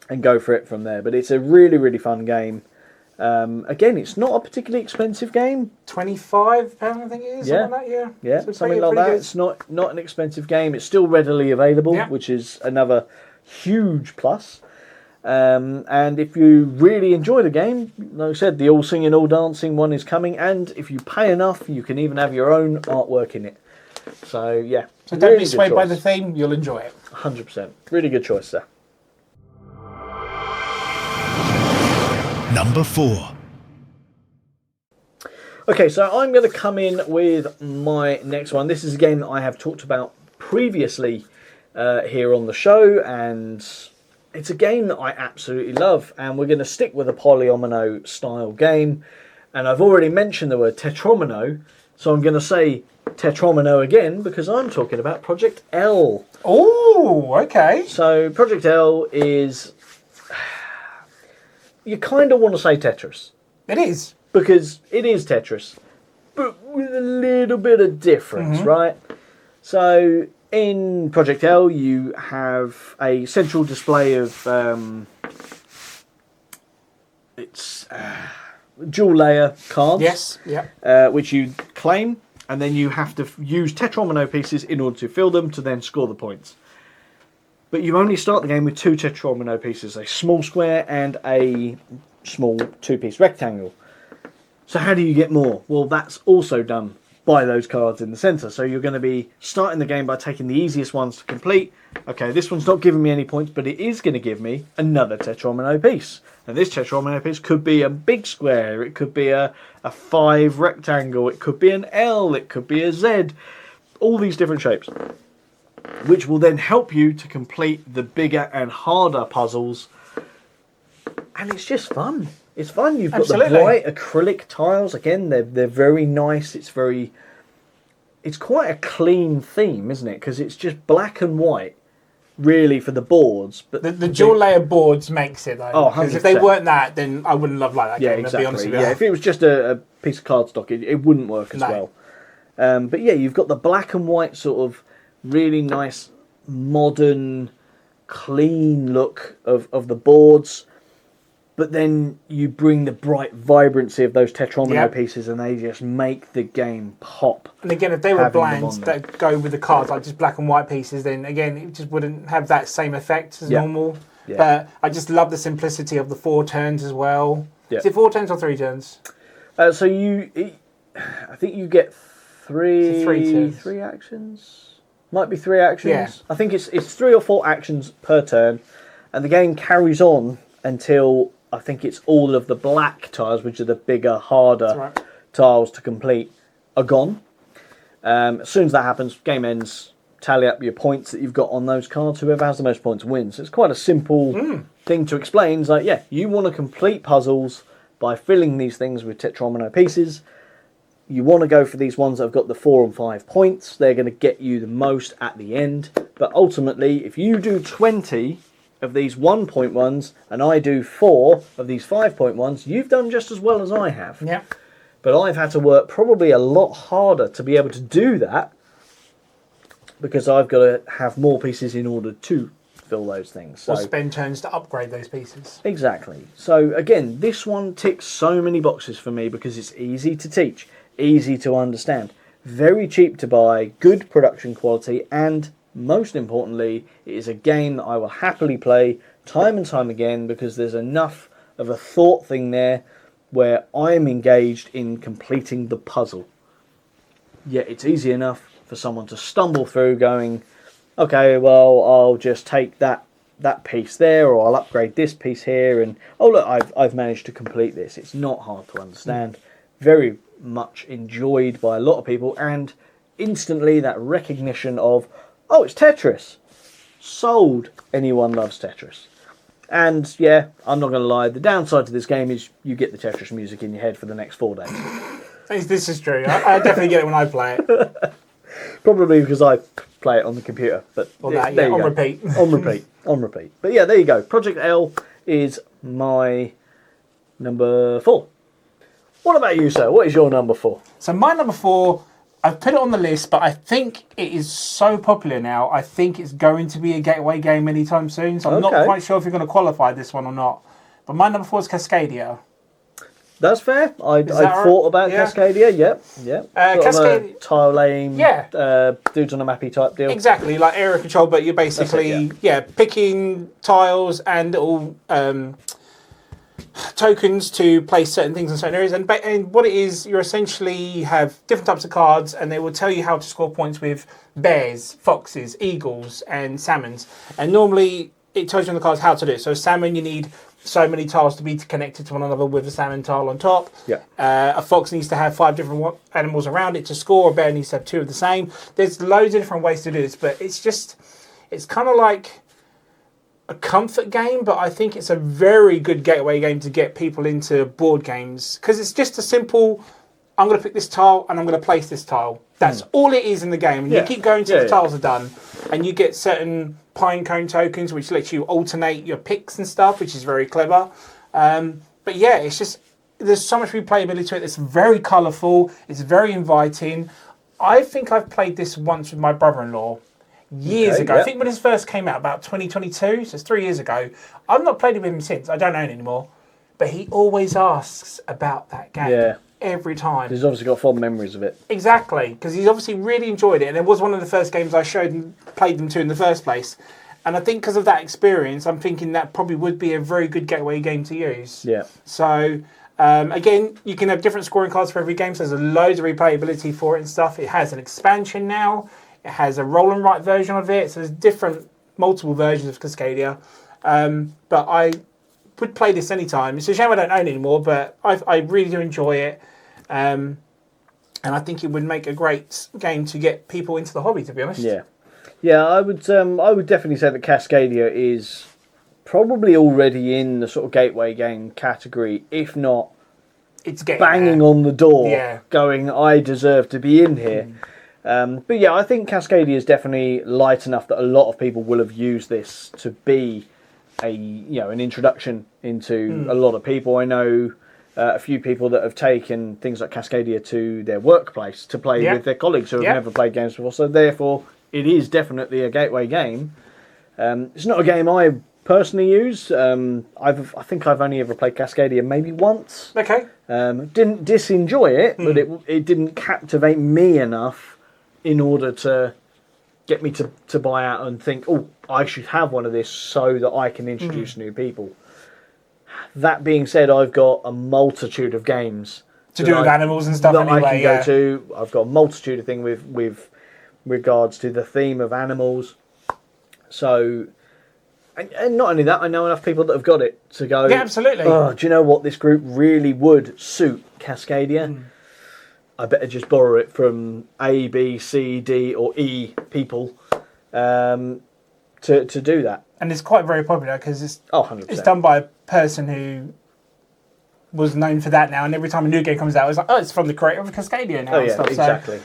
Speaker 1: and go for it from there. But it's a really, really fun game. Again, it's not a particularly expensive game.
Speaker 2: £25, I think it is.
Speaker 1: Yeah,
Speaker 2: Something like that,
Speaker 1: yeah,
Speaker 2: so
Speaker 1: something like that.
Speaker 2: good.
Speaker 1: It's not an expensive game. It's still readily available, which is another huge plus. And if you really enjoy the game, like I said, the all singing, all dancing one is coming. And if you pay enough, you can even have your own artwork in it. So yeah,
Speaker 2: so don't
Speaker 1: really
Speaker 2: be swayed
Speaker 1: good
Speaker 2: by
Speaker 1: choice.
Speaker 2: the theme. You'll enjoy it.
Speaker 1: 100%. Really good choice, sir.
Speaker 4: Number 4.
Speaker 1: Okay, so I'm going to come in with my next one. This is a game that I have talked about previously here on the show, and it's a game that I absolutely love, and we're going to stick with a polyomino style game. And I've already mentioned the word tetromino, so I'm going to say tetromino again because I'm talking about Project L.
Speaker 2: Oh, okay.
Speaker 1: So Project L is, you kind of want to say Tetris.
Speaker 2: It is.
Speaker 1: Because it is Tetris, but with a little bit of difference, right? So in Project L, you have a central display of it's dual layer cards.
Speaker 2: Yes. Yeah.
Speaker 1: Which you claim, and then you have to use tetromino pieces in order to fill them to then score the points. But you only start the game with 2 tetromino pieces, a small square and a small 2-piece rectangle. So how do you get more? Well, that's also done by those cards in the centre. So you're going to be starting the game by taking the easiest ones to complete. Okay, this one's not giving me any points, but it is going to give me another tetromino piece. And this tetromino piece could be a big square, it could be a 5 rectangle, it could be an L, it could be a Z. All these different shapes, which will then help you to complete the bigger and harder puzzles. And it's just fun. It's fun. You've got the bright acrylic tiles. Again, they're very nice. It's quite a clean theme, isn't it? Because it's just black and white, really, for the boards. But
Speaker 2: the dual layer boards makes it though.
Speaker 1: Oh,
Speaker 2: because if they weren't that, then I wouldn't love like that
Speaker 1: yeah,
Speaker 2: game.
Speaker 1: exactly.
Speaker 2: To be honest with you.
Speaker 1: Yeah, if it was just a piece of cardstock, it wouldn't work as well. But yeah, you've got the black and white sort of really nice, modern, clean look of the boards. But then you bring the bright vibrancy of those tetromino pieces, and they just make the game pop.
Speaker 2: And again, if they were bland that go with the cards, like just black and white pieces, then again, it just wouldn't have that same effect as normal. Yeah. But I just love the simplicity of the 4 turns as well. Yeah. Is it 4 turns or 3 turns?
Speaker 1: I think you get three actions. Might be 3 actions.
Speaker 2: Yeah.
Speaker 1: I think it's 3 or 4 actions per turn, and the game carries on until I think it's all of the black tiles, which are the bigger, harder tiles to complete, are gone. As soon as that happens, game ends. Tally up your points that you've got on those cards. Whoever has the most points wins. It's quite a simple thing to explain. It's like, yeah, you want to complete puzzles by filling these things with tetromino pieces. You want to go for these ones that have got the 4 and 5 points. They're going to get you the most at the end. But ultimately, if you do 20 of these 1-point ones, and I do 4 of these 5-point ones, you've done just as well as I have.
Speaker 2: Yeah.
Speaker 1: But I've had to work probably a lot harder to be able to do that, because I've got to have more pieces in order to fill those things. So,
Speaker 2: or spend turns to upgrade those pieces.
Speaker 1: Exactly. So again, this one ticks so many boxes for me because it's easy to teach, easy to understand, very cheap to buy, good production quality, and most importantly, it is a game that I will happily play time and time again because there's enough of a thought thing there where I'm engaged in completing the puzzle. Yet it's easy enough for someone to stumble through going, okay, well, I'll just take that that piece there, or I'll upgrade this piece here, and oh look, I've managed to complete this. It's not hard to understand. Very much enjoyed by a lot of people, and instantly that recognition of, oh, it's Tetris. Sold. Anyone loves Tetris. And yeah, I'm not going to lie, the downside to this game is you get the Tetris music in your head for the next 4 days.
Speaker 2: This is true. I definitely get it when I play it.
Speaker 1: Probably because I play it on the computer. But
Speaker 2: On repeat.
Speaker 1: On repeat. But yeah, there you go. Project L is my number 4. What about you, sir? What is your number 4?
Speaker 2: So my number 4, I've put it on the list, but I think it is so popular now, I think it's going to be a gateway game anytime soon. So I'm not quite sure if you're going to qualify this one or not. But my number 4 is Cascadia.
Speaker 1: That's fair. I thought about Cascadia. Yep.
Speaker 2: Cascadia,
Speaker 1: tile laying, dudes on a mappy type deal.
Speaker 2: Exactly, like area control, but you're basically picking tiles and little tokens to place certain things in certain areas. And what it is, you essentially have different types of cards, and they will tell you how to score points with bears, foxes, eagles, and salmons. And normally it tells you on the cards how to do it. So salmon, you need so many tiles to be connected to one another with a salmon tile on top.
Speaker 1: Yeah.
Speaker 2: A fox needs to have 5 different animals around it to score. A bear needs to have 2 of the same. There's loads of different ways to do this, but it's kind of like a comfort game, but I think it's a very good gateway game to get people into board games, because it's just a simple, I'm going to pick this tile and I'm going to place this tile. That's all it is in the game. And you keep going till the tiles are done, and you get certain pine cone tokens which lets you alternate your picks and stuff, which is very clever. But yeah, it's just, there's so much replayability to it. It's very colourful. It's very inviting. I think I've played this once with my brother-in-law years ago. I think when this first came out, about 2022, so it's 3 years ago. I've not played it with him since. I don't own it anymore. But he always asks about that game. Yeah. Every time.
Speaker 1: He's obviously got fond memories of it.
Speaker 2: Exactly, because he's obviously really enjoyed it, and it was one of the first games I showed and played them to in the first place. And I think because of that experience, I'm thinking that probably would be a very good gateway game to use.
Speaker 1: Yeah.
Speaker 2: So, again, you can have different scoring cards for every game, so there's loads of replayability for it and stuff. It has an expansion now. It has a roll and write version of it, so there's multiple versions of Cascadia. But I would play this anytime. It's a shame I don't own it anymore, but I really do enjoy it. And I think it would make a great game to get people into the hobby, to be honest.
Speaker 1: Yeah, I would definitely say that Cascadia is probably already in the sort of gateway game category, if not
Speaker 2: it's getting
Speaker 1: banging on the door, going, I deserve to be in here. But yeah, I think Cascadia is definitely light enough that a lot of people will have used this to be an introduction into a lot of people. I know a few people that have taken things like Cascadia to their workplace to play with their colleagues who have never played games before. So therefore, it is definitely a gateway game. It's not a game I personally use. I think I've only ever played Cascadia maybe once.
Speaker 2: Okay.
Speaker 1: Didn't disenjoy it, but it didn't captivate me enough in order to get me to buy out and think, oh, I should have one of this so that I can introduce new people. That being said, I've got a multitude of games
Speaker 2: to do with animals and stuff
Speaker 1: that
Speaker 2: anyway,
Speaker 1: I can go to. I've got a multitude of things with regards to the theme of animals. So, and not only that, I know enough people that have got it to go.
Speaker 2: Yeah, absolutely.
Speaker 1: Oh, do you know what? This group really would suit Cascadia. I better just borrow it from A, B, C, D, or E people to do that.
Speaker 2: And it's quite very popular because it's
Speaker 1: 100%.
Speaker 2: It's done by a person who was known for that now, and every time a new game comes out, it's like, oh, it's from the creator of Cascadia now.
Speaker 1: Oh
Speaker 2: and
Speaker 1: yeah,
Speaker 2: stuff.
Speaker 1: exactly.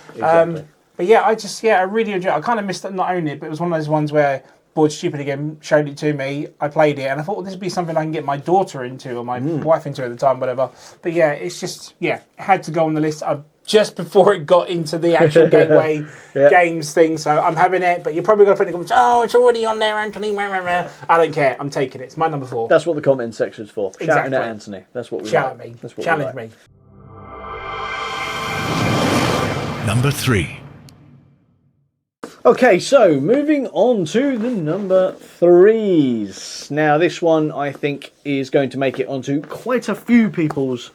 Speaker 2: But yeah, I really enjoyed it. I kind of missed not owning it, but it was one of those ones where Bored Stupid again showed it to me. I played it, and I thought, well, this would be something I can get my daughter into, or my wife into at the time, whatever. But yeah, it's just, it had to go on the list just before it got into the actual gateway games thing. So I'm having it, but you're probably going to put in the comments, oh, it's already on there, Anthony. I don't care. I'm taking it. It's my number 4.
Speaker 1: That's what the comment section's for.
Speaker 2: Exactly.
Speaker 1: Shouting at Anthony. That's what we
Speaker 2: Shout
Speaker 1: like.
Speaker 2: at me.
Speaker 1: That's what
Speaker 2: Challenge
Speaker 1: we like.
Speaker 2: me.
Speaker 4: Number 3.
Speaker 1: Okay, so moving on to the number 3s. Now, this one I think is going to make it onto quite a few people's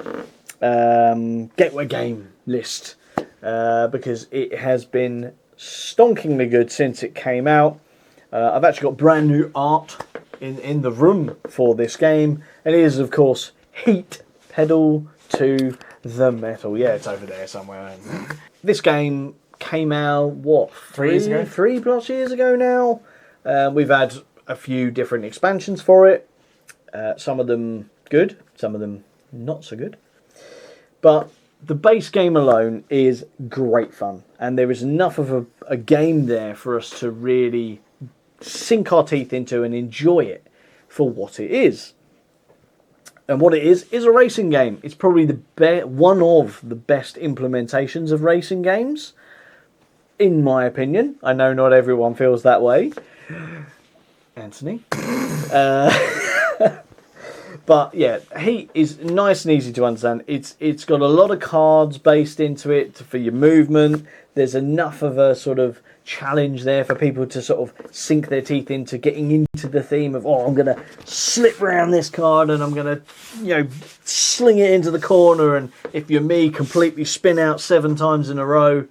Speaker 1: gateway game list because it has been stonkingly good since it came out. I've actually got brand new art in the room for this game, and it is, of course, Heat Pedal to the Metal. Yeah, it's over there somewhere. This game came out, what,
Speaker 2: 3 years ago?
Speaker 1: 3+ years ago now. We've had a few different expansions for it. Some of them good, some of them not so good. But the base game alone is great fun, and there is enough of a game there for us to really sink our teeth into and enjoy it for what it is. And what it is a racing game. It's probably one of the best implementations of racing games, in my opinion. I know not everyone feels that way. Anthony. But yeah, Heat is nice and easy to understand. It's got a lot of cards based into it for your movement. There's enough of a sort of challenge there for people to sort of sink their teeth into getting into the theme of, I'm going to slip around this card and I'm going to, sling it into the corner, and if you're me, completely spin out 7 times in a row.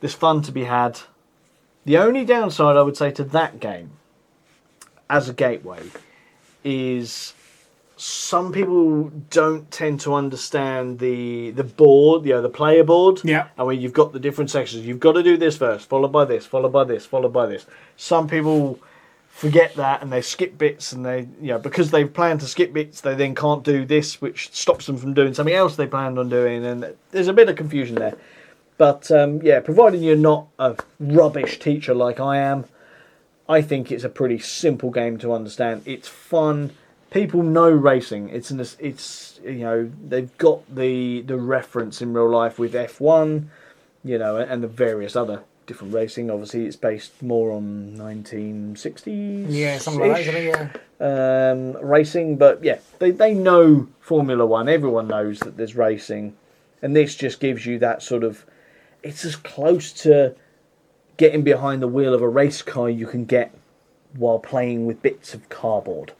Speaker 1: There's fun to be had. The only downside I would say to that game, as a gateway, is some people don't tend to understand the board, the player board.
Speaker 2: Yeah.
Speaker 1: And when you've got the different sections, you've got to do this first, followed by this, followed by this, followed by this. Some people forget that and they skip bits, and they, because they've planned to skip bits, they then can't do this, which stops them from doing something else they planned on doing, and there's a bit of confusion there. But providing you're not a rubbish teacher like I am, I think it's a pretty simple game to understand. It's fun. People know racing. It's they've got the reference in real life with F1, and the various other different racing. Obviously, it's based more on 1960s.
Speaker 2: Yeah, something like that. Yeah.
Speaker 1: Racing, but yeah, they know Formula One. Everyone knows that there's racing, and this just gives you that sort of. It's as close to getting behind the wheel of a race car you can get while playing with bits of cardboard,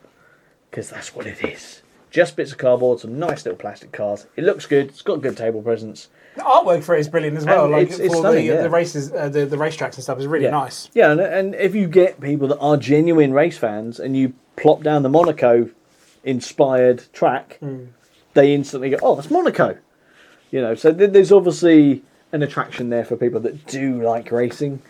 Speaker 1: because that's what it is. Just bits of cardboard, some nice little plastic cars. It looks good. It's got good table presence.
Speaker 2: The artwork for it is brilliant as well.
Speaker 1: And
Speaker 2: like
Speaker 1: it's
Speaker 2: for
Speaker 1: stunning,
Speaker 2: the races, the racetracks and stuff is really nice.
Speaker 1: Yeah, and if you get people that are genuine race fans and you plop down the Monaco inspired track, they instantly go, "Oh, that's Monaco." So there's obviously an attraction there for people that do like racing.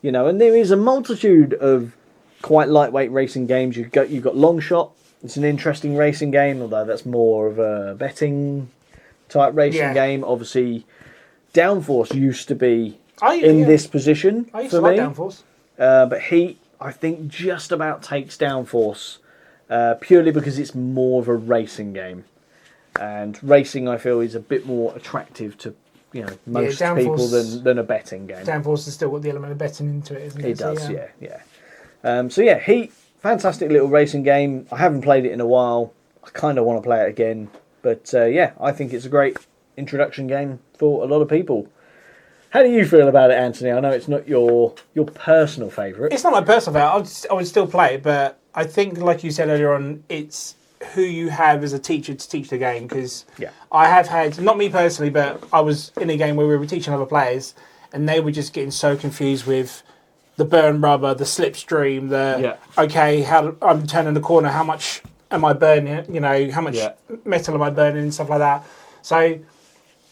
Speaker 1: And there is a multitude of quite lightweight racing games. You've got Long Shot. It's an interesting racing game, although that's more of a betting type racing game. Obviously, Downforce used to be this position
Speaker 2: I used
Speaker 1: for
Speaker 2: to like
Speaker 1: me.
Speaker 2: Downforce.
Speaker 1: But Heat, I think, just about takes Downforce purely because it's more of a racing game. And racing, I feel, is a bit more attractive to most people than a betting game.
Speaker 2: Downforce has still got the element of betting into it, isn't it?
Speaker 1: It does, yeah. Heat, fantastic little racing game. I haven't played it in a while. I kind of want to play it again. But I think it's a great introduction game for a lot of people. How do you feel about it, Anthony? I know it's not your personal favourite.
Speaker 2: It's not my personal favourite. I would still play it, but I think, like you said earlier on, it's who you have as a teacher to teach the game, because I have had, not me personally, but I was in a game where we were teaching other players and they were just getting so confused with the burn rubber, the slipstream, how I'm turning the corner, how much am I burning, how much metal am I burning and stuff like that. So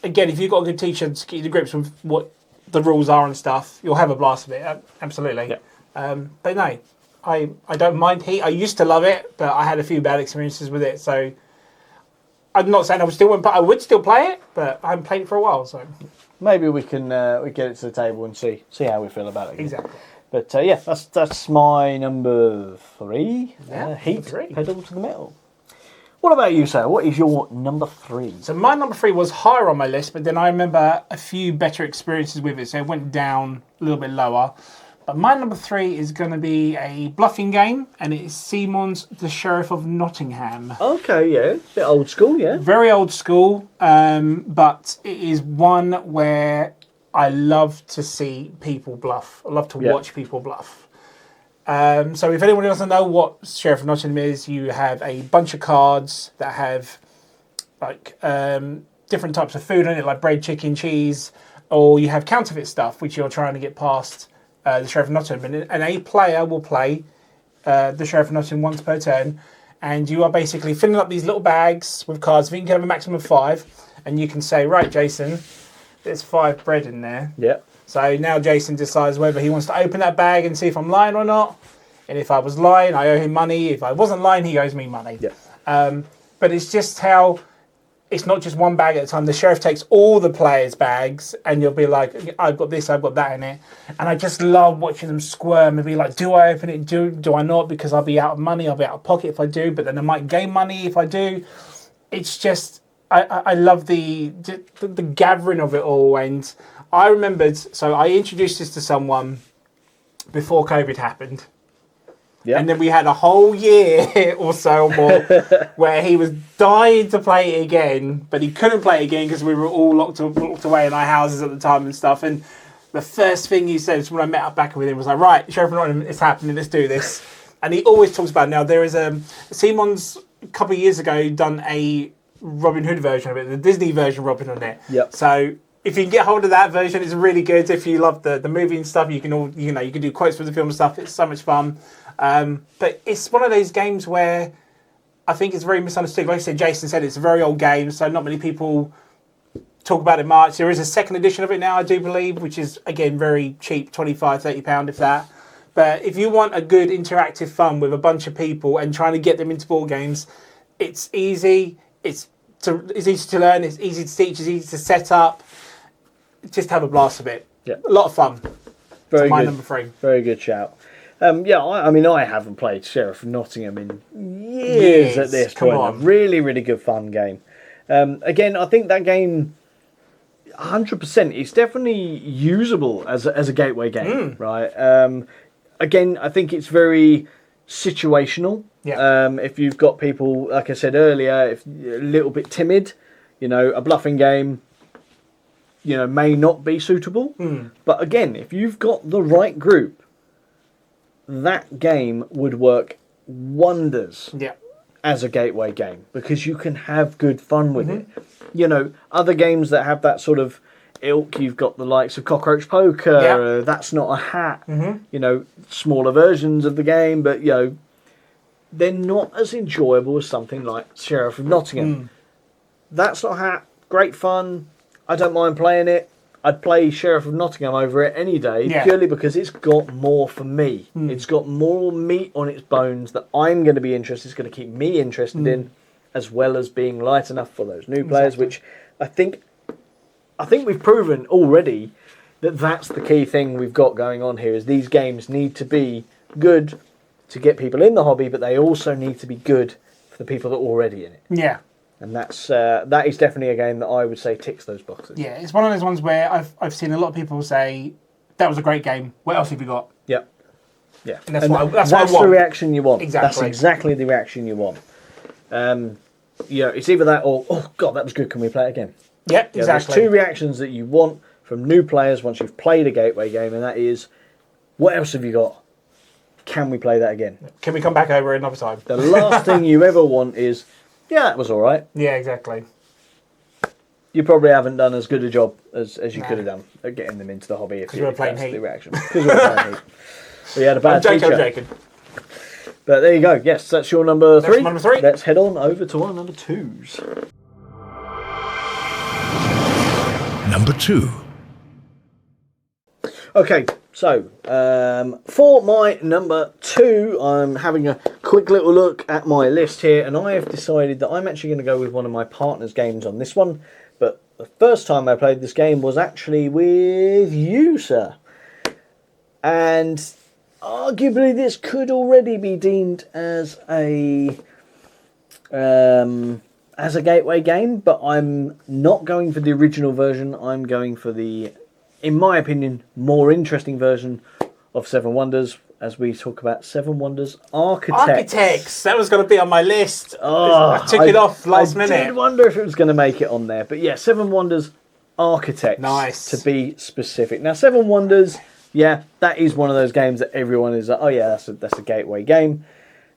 Speaker 2: again, if you've got a good teacher to get you to grips with what the rules are and stuff, you'll have a blast of it, absolutely. But no, I don't mind Heat. I used to love it, but I had a few bad experiences with it. So I'm not saying I would still play it, but I haven't played it for a while. So
Speaker 1: maybe we can get it to the table and see how we feel about it again.
Speaker 2: Exactly.
Speaker 1: But that's my number 3. Heat
Speaker 2: 3.
Speaker 1: Pedal to the Metal. What about you, sir? What is your number 3?
Speaker 2: So my number 3 was higher on my list, but then I remember a few better experiences with it, so it went down a little bit lower. But my number 3 is going to be a bluffing game, and it's Simon's The Sheriff of Nottingham.
Speaker 1: Okay, yeah. Bit old school, yeah.
Speaker 2: Very old school, but it is one where I love to see people bluff. I love to watch people bluff. So if anyone doesn't know what Sheriff of Nottingham is, you have a bunch of cards that have like different types of food in it, like bread, chicken, cheese, or you have counterfeit stuff, which you're trying to get past the Sheriff of Nottingham. And a player will play the Sheriff of Nottingham once per turn, and you are basically filling up these little bags with cards. I think you can have a maximum of 5, and you can say, right, Jason, there's 5 bread in there.
Speaker 1: Yeah.
Speaker 2: So now Jason decides whether he wants to open that bag and see if I'm lying or not. And if I was lying, I owe him money. If I wasn't lying, he owes me money.
Speaker 1: Yeah.
Speaker 2: But it's just how it's not just one bag at a time. The sheriff takes all the players' bags, and you'll be like, I've got this, I've got that in it. And I just love watching them squirm and be like, do I open it? Do I not? Because I'll be out of money, I'll be out of pocket if I do, but then I might gain money if I do. It's just, I love the gathering of it all. And I remembered, so I introduced this to someone before COVID happened.
Speaker 1: Yeah.
Speaker 2: And then we had a whole year or so or more where he was dying to play it again, but he couldn't play it again because we were all locked away in our houses at the time and stuff. And the first thing he said when I met up back with him was like, right, Sheriff of Nottingham, it's happening, let's do this. And he always talks about it. Now, there is Simon's a couple of years ago done a Robin Hood version of it, the Disney version of Robin Hood on it.
Speaker 1: Yep.
Speaker 2: So if you can get hold of that version, it's really good. If you love the movie and stuff, you can you can do quotes for the film and stuff. It's so much fun. But it's one of those games where I think it's very misunderstood. Like I said, Jason said it's a very old game, so not many people talk about it much. There is a second edition of it now, I do believe, which is, again, very cheap, £25, £30 if that. But if you want a good interactive fun with a bunch of people and trying to get them into board games, it's easy. It's easy to learn. It's easy to teach. It's easy to set up. Just have a blast of it.
Speaker 1: Yeah.
Speaker 2: A lot of fun.
Speaker 1: Very
Speaker 2: my
Speaker 1: good.
Speaker 2: number 3.
Speaker 1: Very good shout. I mean, I haven't played Sheriff of Nottingham in years at this point. A really, really good fun game. Again, I think that game, 100%, it's definitely usable as a gateway game, right? Again, I think it's very situational.
Speaker 2: Yeah.
Speaker 1: If you've got people, like I said earlier, if a little bit timid, a bluffing game, may not be suitable. But again, if you've got the right group, that game would work wonders as a gateway game because you can have good fun with it. Other games that have that sort of ilk, you've got the likes of Cockroach Poker, That's Not a Hat, smaller versions of the game, but, they're not as enjoyable as something like Sheriff of Nottingham. That's Not a Hat, great fun. I don't mind playing it. I'd play Sheriff of Nottingham over it any day, purely because it's got more for me. It's got more meat on its bones that I'm going to be interested. It's going to keep me interested in, as well as being light enough for those new players. Which I think we've proven already that that's the key thing we've got going on here. Is these games need to be good to get people in the hobby, but they also need to be good for the people that are already in it.
Speaker 2: Yeah.
Speaker 1: And that is definitely a game that I would say ticks those boxes.
Speaker 2: Yeah, it's one of those ones where I've seen a lot of people say, that was a great game, what else have you got?
Speaker 1: Yep. Yeah.
Speaker 2: And that's what I want.
Speaker 1: the reaction you want.
Speaker 2: Exactly.
Speaker 1: That's exactly the reaction you want. It's either that or, oh, God, that was good, can we play it again?
Speaker 2: Yep, exactly.
Speaker 1: There's 2 reactions that you want from new players once you've played a gateway game, and that is, what else have you got? Can we play that again?
Speaker 2: Can we come back over another time?
Speaker 1: The last thing you ever want is, yeah, that was all right.
Speaker 2: Yeah, exactly.
Speaker 1: You probably haven't done as good a job as you could have done at getting them into the hobby. Because
Speaker 2: you were playing Heat.
Speaker 1: The reaction. Because we were playing Heat. We had a bad teacher.
Speaker 2: I'm joking.
Speaker 1: But there you go. Yes, that's your number 3.
Speaker 2: That's number 3.
Speaker 1: Let's head on over to our number 2s.
Speaker 4: Number 2.
Speaker 1: Okay, so for my number 2, I'm having a quick little look at my list here, and I have decided that I'm actually going to go with one of my partner's games on this one. But the first time I played this game was actually with you, sir. And arguably this could already be deemed as a gateway game, but I'm not going for the original version. I'm going for the, in my opinion, more interesting version of Seven Wonders, as we talk about Seven Wonders Architects.
Speaker 2: That was going to be on my list.
Speaker 1: Oh,
Speaker 2: I took it off last minute.
Speaker 1: I did wonder if it was going to make it on there. But yeah, Seven Wonders Architects,
Speaker 2: nice,
Speaker 1: to be specific. Now, Seven Wonders, yeah, that is one of those games that everyone is like, oh yeah, that's a gateway game.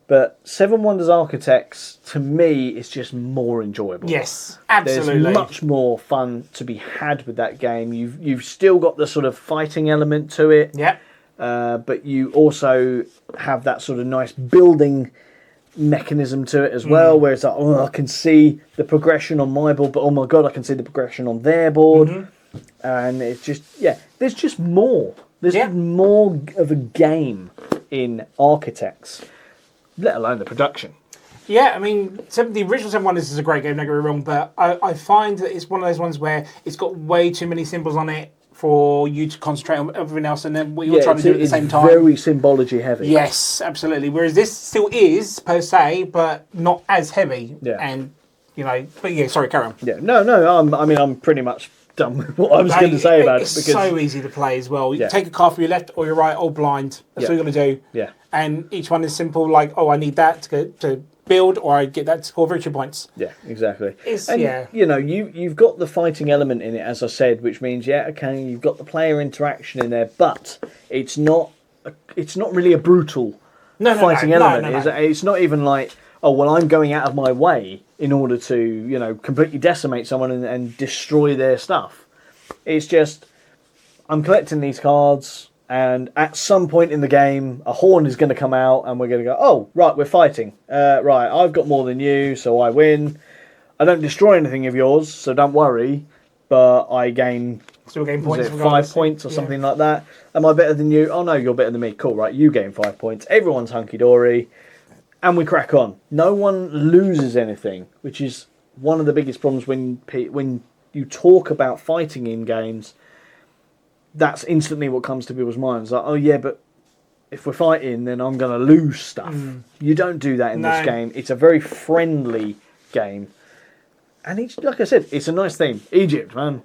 Speaker 1: But Seven Wonders Architects, to me, is just more enjoyable.
Speaker 2: Yes, absolutely.
Speaker 1: There's much more fun to be had with that game. You've still got the sort of fighting element to it.
Speaker 2: Yeah.
Speaker 1: but you also have that sort of nice building mechanism to it as well, where it's like, oh, I can see the progression on my board, but oh my god, I can see the progression on their board. And it's just, there's just more. There's more of a game in Architects, let alone the production.
Speaker 2: Yeah, I mean, the original 7 Wonders is a great game, don't get me wrong, but I find that it's one of those ones where it's got way too many symbols on it for you to concentrate on everything else, and then what you're trying to do at the same time.
Speaker 1: It's very symbology heavy.
Speaker 2: Yes, absolutely. Whereas this still is, per se, but not as heavy.
Speaker 1: Yeah.
Speaker 2: And, but yeah, sorry, carry on.
Speaker 1: Yeah, no, I'm pretty much done with what I was going to say about it.
Speaker 2: It's so easy to play as well. You take a card from your left or your right, all blind. That's all you're going to do.
Speaker 1: Yeah.
Speaker 2: And each one is simple, like, oh, I need that to build, or I get that to score victory points.
Speaker 1: Yeah, exactly.
Speaker 2: And
Speaker 1: you've got the fighting element in it, as I said, which means you've got the player interaction in there, but it's not really a brutal fighting element.
Speaker 2: No.
Speaker 1: It's not even like, oh well, I'm going out of my way in order to completely decimate someone and destroy their stuff. It's just, I'm collecting these cards, and at some point in the game, a horn is going to come out, and we're going to go, oh, right, we're fighting. Right, I've got more than you, so I win. I don't destroy anything of yours, so don't worry, but I gain,
Speaker 2: still gain points,
Speaker 1: 5 points or something like that. Am I better than you? Oh, no, you're better than me. Cool, right, you gain 5 points. Everyone's hunky-dory, and we crack on. No one loses anything, which is one of the biggest problems when you talk about fighting in games. That's instantly what comes to people's minds. Like, oh yeah, but if we're fighting, then I'm going to lose stuff. You don't do that in this game. It's a very friendly game. And it's, like I said, it's a nice theme. Egypt, man.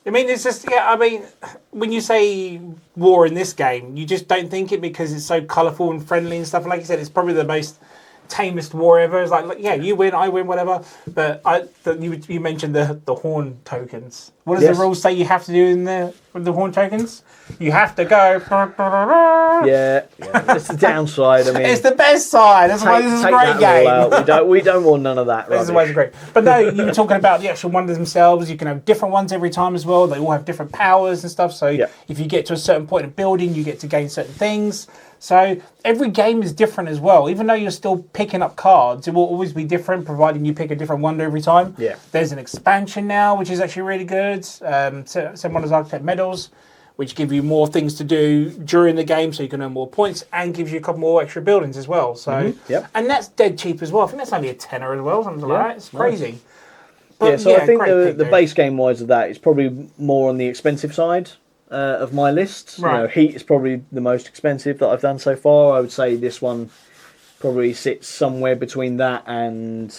Speaker 2: I mean, it's just, when you say war in this game, you just don't think it because it's so colourful and friendly and stuff. And like you said, it's probably the most tamest war ever. It's like you win, I win, whatever. But you mentioned the horn tokens. What does the rules say you have to do with the horn tokens? You have to go.
Speaker 1: Yeah, it's the downside. I mean,
Speaker 2: it's the best side. That's why this is a great game.
Speaker 1: We don't want none of that.
Speaker 2: This is why it's great. But no, you were talking about the actual wonders themselves. You can have different ones every time as well. They all have different powers and stuff. So if you get to a certain point of building, you get to gain certain things. So every game is different as well. Even though you're still picking up cards, it will always be different, providing you pick a different wonder every time.
Speaker 1: Yeah.
Speaker 2: There's an expansion now, which is actually really good. Some Wonders Architect medals, which give you more things to do during the game, so you can earn more points, and gives you a couple more extra buildings as well. So, and that's dead cheap as well. I think that's only a tenner as well, something like that. It's crazy. But,
Speaker 1: I think the base game wise of that is probably more on the expensive side of my list.
Speaker 2: Right.
Speaker 1: Heat is probably the most expensive that I've done so far. I would say this one probably sits somewhere between that and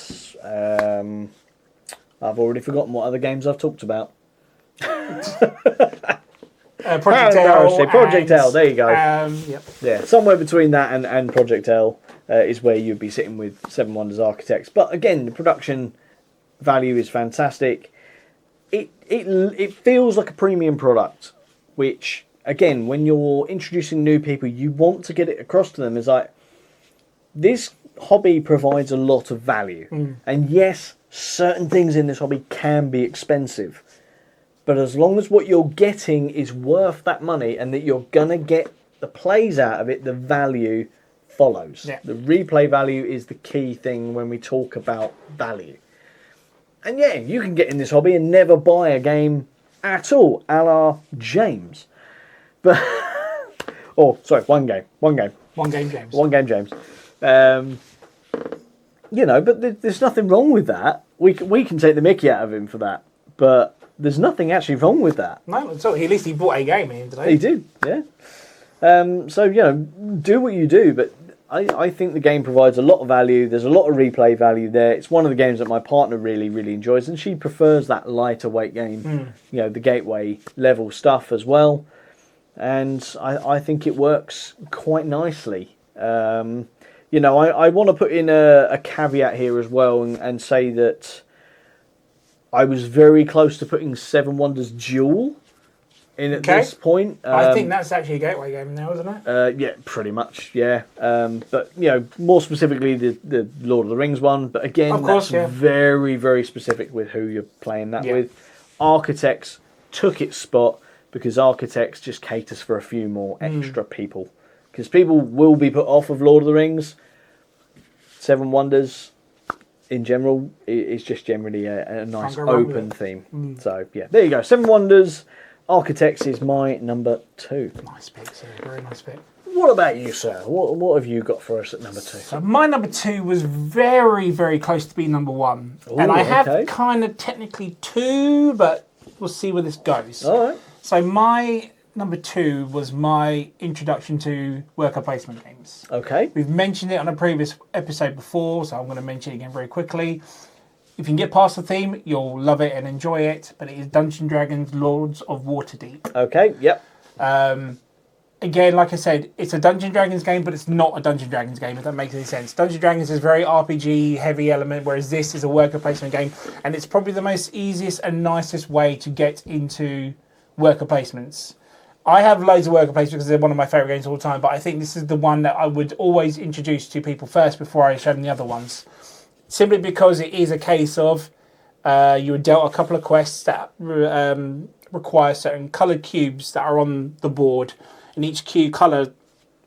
Speaker 1: I've already forgotten what other games I've talked about. Project L, there you go. Yeah, somewhere between that and Project L is where you'd be sitting with 7 Wonders Architects. But again, the production value is fantastic. It feels like a premium product, which again, when you're introducing new people, you want to get it across to them. Is like, this hobby provides a lot of value, and yes, certain things in this hobby can be expensive. But as long as what you're getting is worth that money and that you're going to get the plays out of it, the value follows. Yeah. The replay value is the key thing when we talk about value. And yeah, you can get in this hobby and never buy a game at all, a la James. But one game, James. But there's nothing wrong with that. We can take the mickey out of him for that. But there's nothing actually wrong with that.
Speaker 2: No, at all. At least he bought a game in today.
Speaker 1: He did, yeah. Do what you do, but I think the game provides a lot of value. There's a lot of replay value there. It's one of the games that my partner really, really enjoys, and she prefers that lighter weight game, the gateway level stuff as well. And I think it works quite nicely. I want to put in a caveat here as well and say that I was very close to putting 7 Wonders Duel in at this point.
Speaker 2: I think that's actually a gateway game now, isn't it?
Speaker 1: Yeah, pretty much, yeah. But, more specifically the Lord of the Rings one. But again, that's very, very specific with who you're playing that with. Architects took its spot. because Architects just caters for a few more extra people. Because people will be put off of Lord of the Rings. Seven Wonders, in general, is just generally a nice open theme. So, yeah, there you go. Seven Wonders, Architects is my number 2.
Speaker 2: Nice pick, sir. Very nice pick.
Speaker 1: What about you, sir? What have you got for us at number 2?
Speaker 2: So my number 2 was very, very close to being number 1.
Speaker 1: Ooh,
Speaker 2: and I have
Speaker 1: okay.
Speaker 2: kind of technically 2, but we'll see where this goes.
Speaker 1: All right.
Speaker 2: So my number 2 was my introduction to worker placement games.
Speaker 1: Okay.
Speaker 2: We've mentioned it on a previous episode before, so I'm going to mention it again very quickly. If you can get past the theme, you'll love it and enjoy it, but it is Dungeons & Dragons Lords of Waterdeep.
Speaker 1: Okay, yep.
Speaker 2: Again, like I said, it's a Dungeons & Dragons game, but it's not a Dungeons & Dragons game, if that makes any sense. Dungeons & Dragons is a very RPG-heavy element, whereas this is a worker placement game, and it's probably the most easiest and nicest way to get into worker placements. I have loads of worker placements because they're one of my favourite games of all time, but I think this is the one that I would always introduce to people first before I show them the other ones. Simply because it is a case of you are dealt a couple of quests that require certain coloured cubes that are on the board, and each colour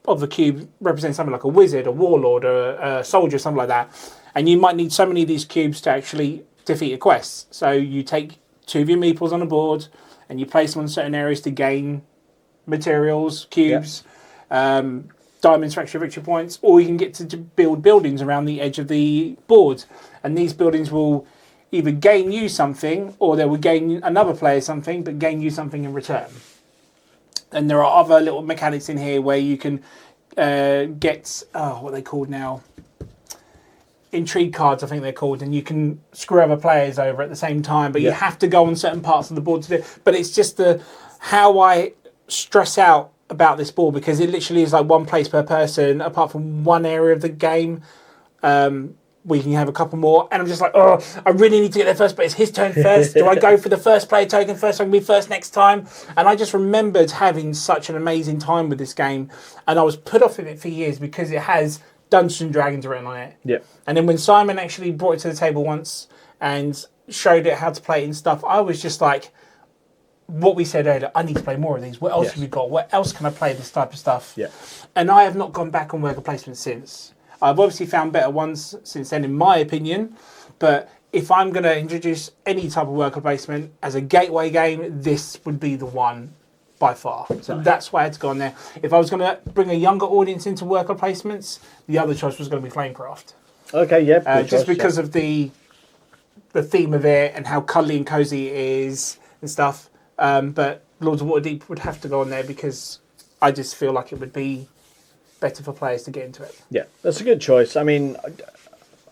Speaker 2: of the cube represents something like a wizard, a warlord, a soldier, something like that. And you might need so many of these cubes to actually defeat a quest. So you take 2 of your meeples on a board and you place them on certain areas to gain materials, cubes, diamonds for extra victory points, or you can get to build buildings around the edge of the board. And these buildings will either gain you something, or they will gain another player something, but gain you something in return. And there are other little mechanics in here where you can get, what are they called now? Intrigue cards, I think they're called, and you can screw other players over at the same time, but you have to go on certain parts of the board to do it. But it's just how I stress out about this board, because it literally is like one place per person, apart from one area of the game. We can have a couple more, and I'm just like, oh, I really need to get there first, but it's his turn first. Do I go for the first player token first so I can be first next time? And I just remembered having such an amazing time with this game, and I was put off of it for years because it has Dungeons & Dragons written on it.
Speaker 1: Yeah.
Speaker 2: And then when Simon actually brought it to the table once and showed it how to play it and stuff, I was just like, what we said earlier, I need to play more of these. What else have you got? What else can I play this type of stuff?
Speaker 1: Yeah.
Speaker 2: And I have not gone back on worker placement since. I've obviously found better ones since then, in my opinion. But if I'm going to introduce any type of worker placement as a gateway game, this would be the one by far. So that's why I had to go on there. If I was going to bring a younger audience into worker placements, the other choice was going to be Flamecraft.
Speaker 1: Okay, yeah.
Speaker 2: Just because of the theme of it and how cuddly and cozy it is and stuff. But Lords of Waterdeep would have to go on there because I just feel like it would be better for players to get into it.
Speaker 1: Yeah, that's a good choice. I mean,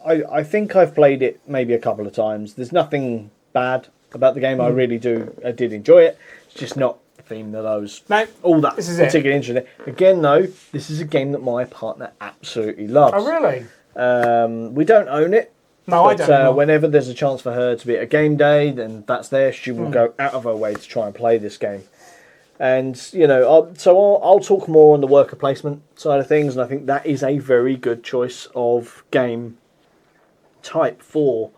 Speaker 1: I think I've played it maybe a couple of times. There's nothing bad about the game. I did enjoy it. It's just not the theme that I was all that particularly interested in. Again, though, this is a game that my partner absolutely loves.
Speaker 2: Oh, really?
Speaker 1: We don't own it.
Speaker 2: No, I don't.
Speaker 1: Whenever there's a chance for her to be at a game day, then that's there. She will go out of her way to try and play this game. And, you know, I'll talk more on the worker placement side of things, and I think that is a very good choice of game type for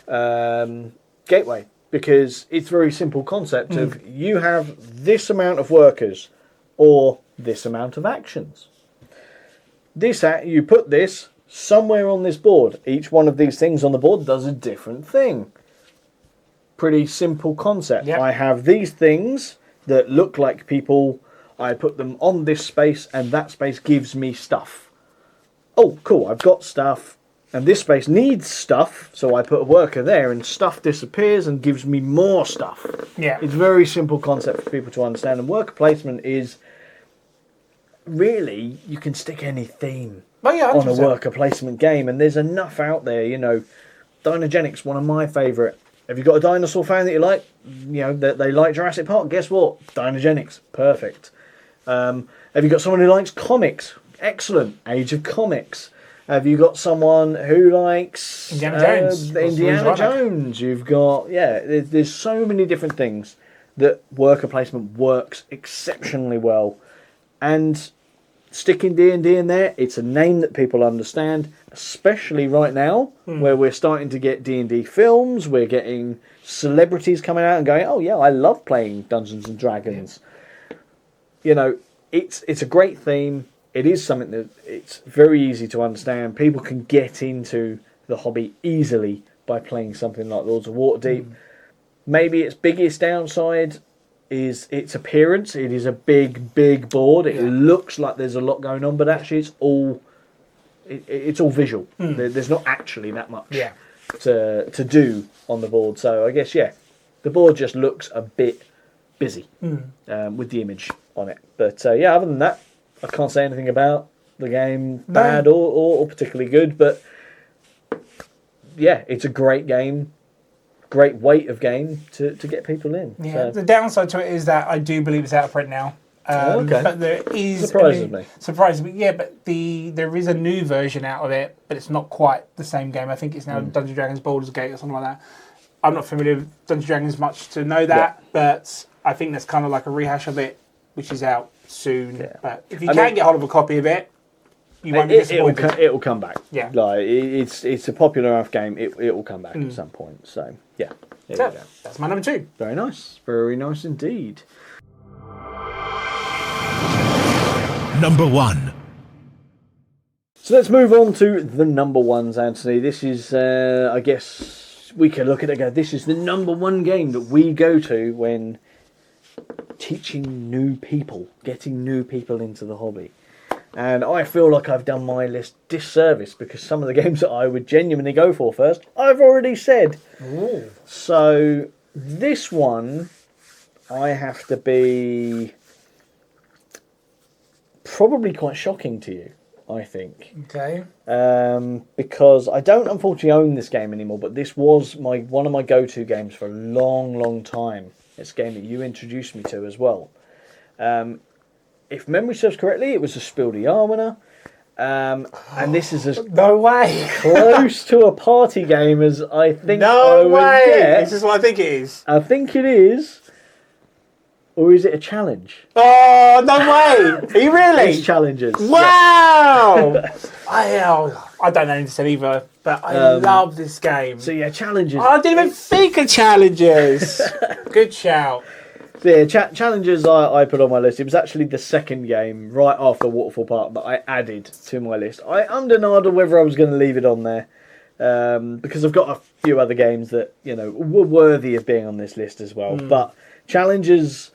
Speaker 1: Gateway, because it's a very simple concept of you have this amount of workers or this amount of actions. You put this somewhere on this board. Each one of these things on the board does a different thing. Pretty simple concept.
Speaker 2: Yep.
Speaker 1: I have these things that look like people. I put them on this space, and that space gives me stuff. Oh, cool, I've got stuff, and this space needs stuff, so I put a worker there, and stuff disappears and gives me more stuff.
Speaker 2: Yeah.
Speaker 1: It's a very simple concept for people to understand, and worker placement is really, you can stick any theme on a worker placement game, and there's enough out there. You know, Dinogenic's one of my favourite. Have you got a dinosaur fan that you like? You know, that they like Jurassic Park? Guess what? Dinogenic's. Perfect. Have you got someone who likes comics? Excellent. Age of Comics. Have you got someone who likes
Speaker 2: Indiana Jones?
Speaker 1: Indiana Jones. You've got, there's so many different things that worker placement works exceptionally well. And sticking D&D in there. It's a name that people understand, especially right now, where we're starting to get D&D films. We're getting celebrities coming out and going, oh yeah, I love playing Dungeons and Dragons. You know, it's a great theme. It is something that it's very easy to understand. People can get into the hobby easily by playing something like Lords of Waterdeep. Maybe its biggest downside is its appearance. It is a big board. It looks like there's a lot going on, but actually it's all visual. There's not actually that much to do on the board. So I guess the board just looks a bit busy with the image on it. But other than that, I can't say anything about the game bad or particularly good. But yeah, it's a great game. Great weight of game to get people in.
Speaker 2: Yeah,
Speaker 1: So.
Speaker 2: the downside to it is that I do believe it's out of print now.
Speaker 1: Okay.
Speaker 2: But there is
Speaker 1: Surprises me.
Speaker 2: Yeah, but there is a new version out of it, but it's not quite the same game. I think it's now Dungeons & Dragons Baldur's Gate or something like that. I'm not familiar with Dungeons & Dragons much to know that, but I think that's kind of like a rehash of it, which is out soon. Yeah. But if you can get hold of a copy of it, you won't be disappointed.
Speaker 1: It'll come back.
Speaker 2: Yeah,
Speaker 1: like it's a popular enough game. It will come back at some point. So yeah, there you go.
Speaker 2: That's my number 2.
Speaker 1: Very nice indeed.
Speaker 4: Number 1.
Speaker 1: So let's move on to the number ones, Anthony. This is, I guess, we can look at it and go, this is the number one game that we go to when teaching new people, getting new people into the hobby. And I feel like I've done my list disservice because some of the games that I would genuinely go for first, I've already said.
Speaker 2: Ooh.
Speaker 1: So this one, I have to be probably quite shocking to you, I think.
Speaker 2: Okay.
Speaker 1: Because I don't unfortunately own this game anymore, but this was one of my go-to games for a long time. It's a game that you introduced me to as well. If memory serves correctly, it was a Spiel die Jahrhundert. And this is as
Speaker 2: no way
Speaker 1: close to a party game as I think
Speaker 2: no
Speaker 1: I would
Speaker 2: way.
Speaker 1: get.
Speaker 2: This is what I think it is.
Speaker 1: I think it is. Or is it a challenge?
Speaker 2: Oh, no way! Are you really?
Speaker 1: It's challenges.
Speaker 2: Wow! I don't know this either, but I love this game.
Speaker 1: So yeah, challenges.
Speaker 2: I didn't even think of challenges. Good shout.
Speaker 1: So yeah, challenges I put on my list. It was actually the second game right after Waterfall Park that I added to my list. I undenied whether I was going to leave it on there because I've got a few other games that were worthy of being on this list as well. But challenges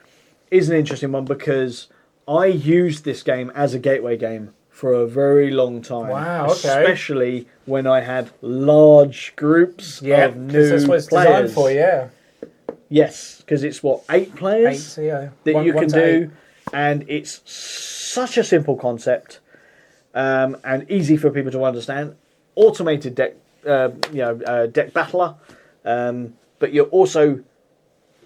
Speaker 1: is an interesting one because I used this game as a gateway game for a very long time.
Speaker 2: Wow, okay.
Speaker 1: Especially when I had large groups of new
Speaker 2: that's what it's
Speaker 1: players.
Speaker 2: designed for, yeah.
Speaker 1: Yes, because it's 8 players
Speaker 2: 8, yeah.
Speaker 1: that you can
Speaker 2: to
Speaker 1: do, and it's such a simple concept and easy for people to understand. Automated deck, deck battler, but you're also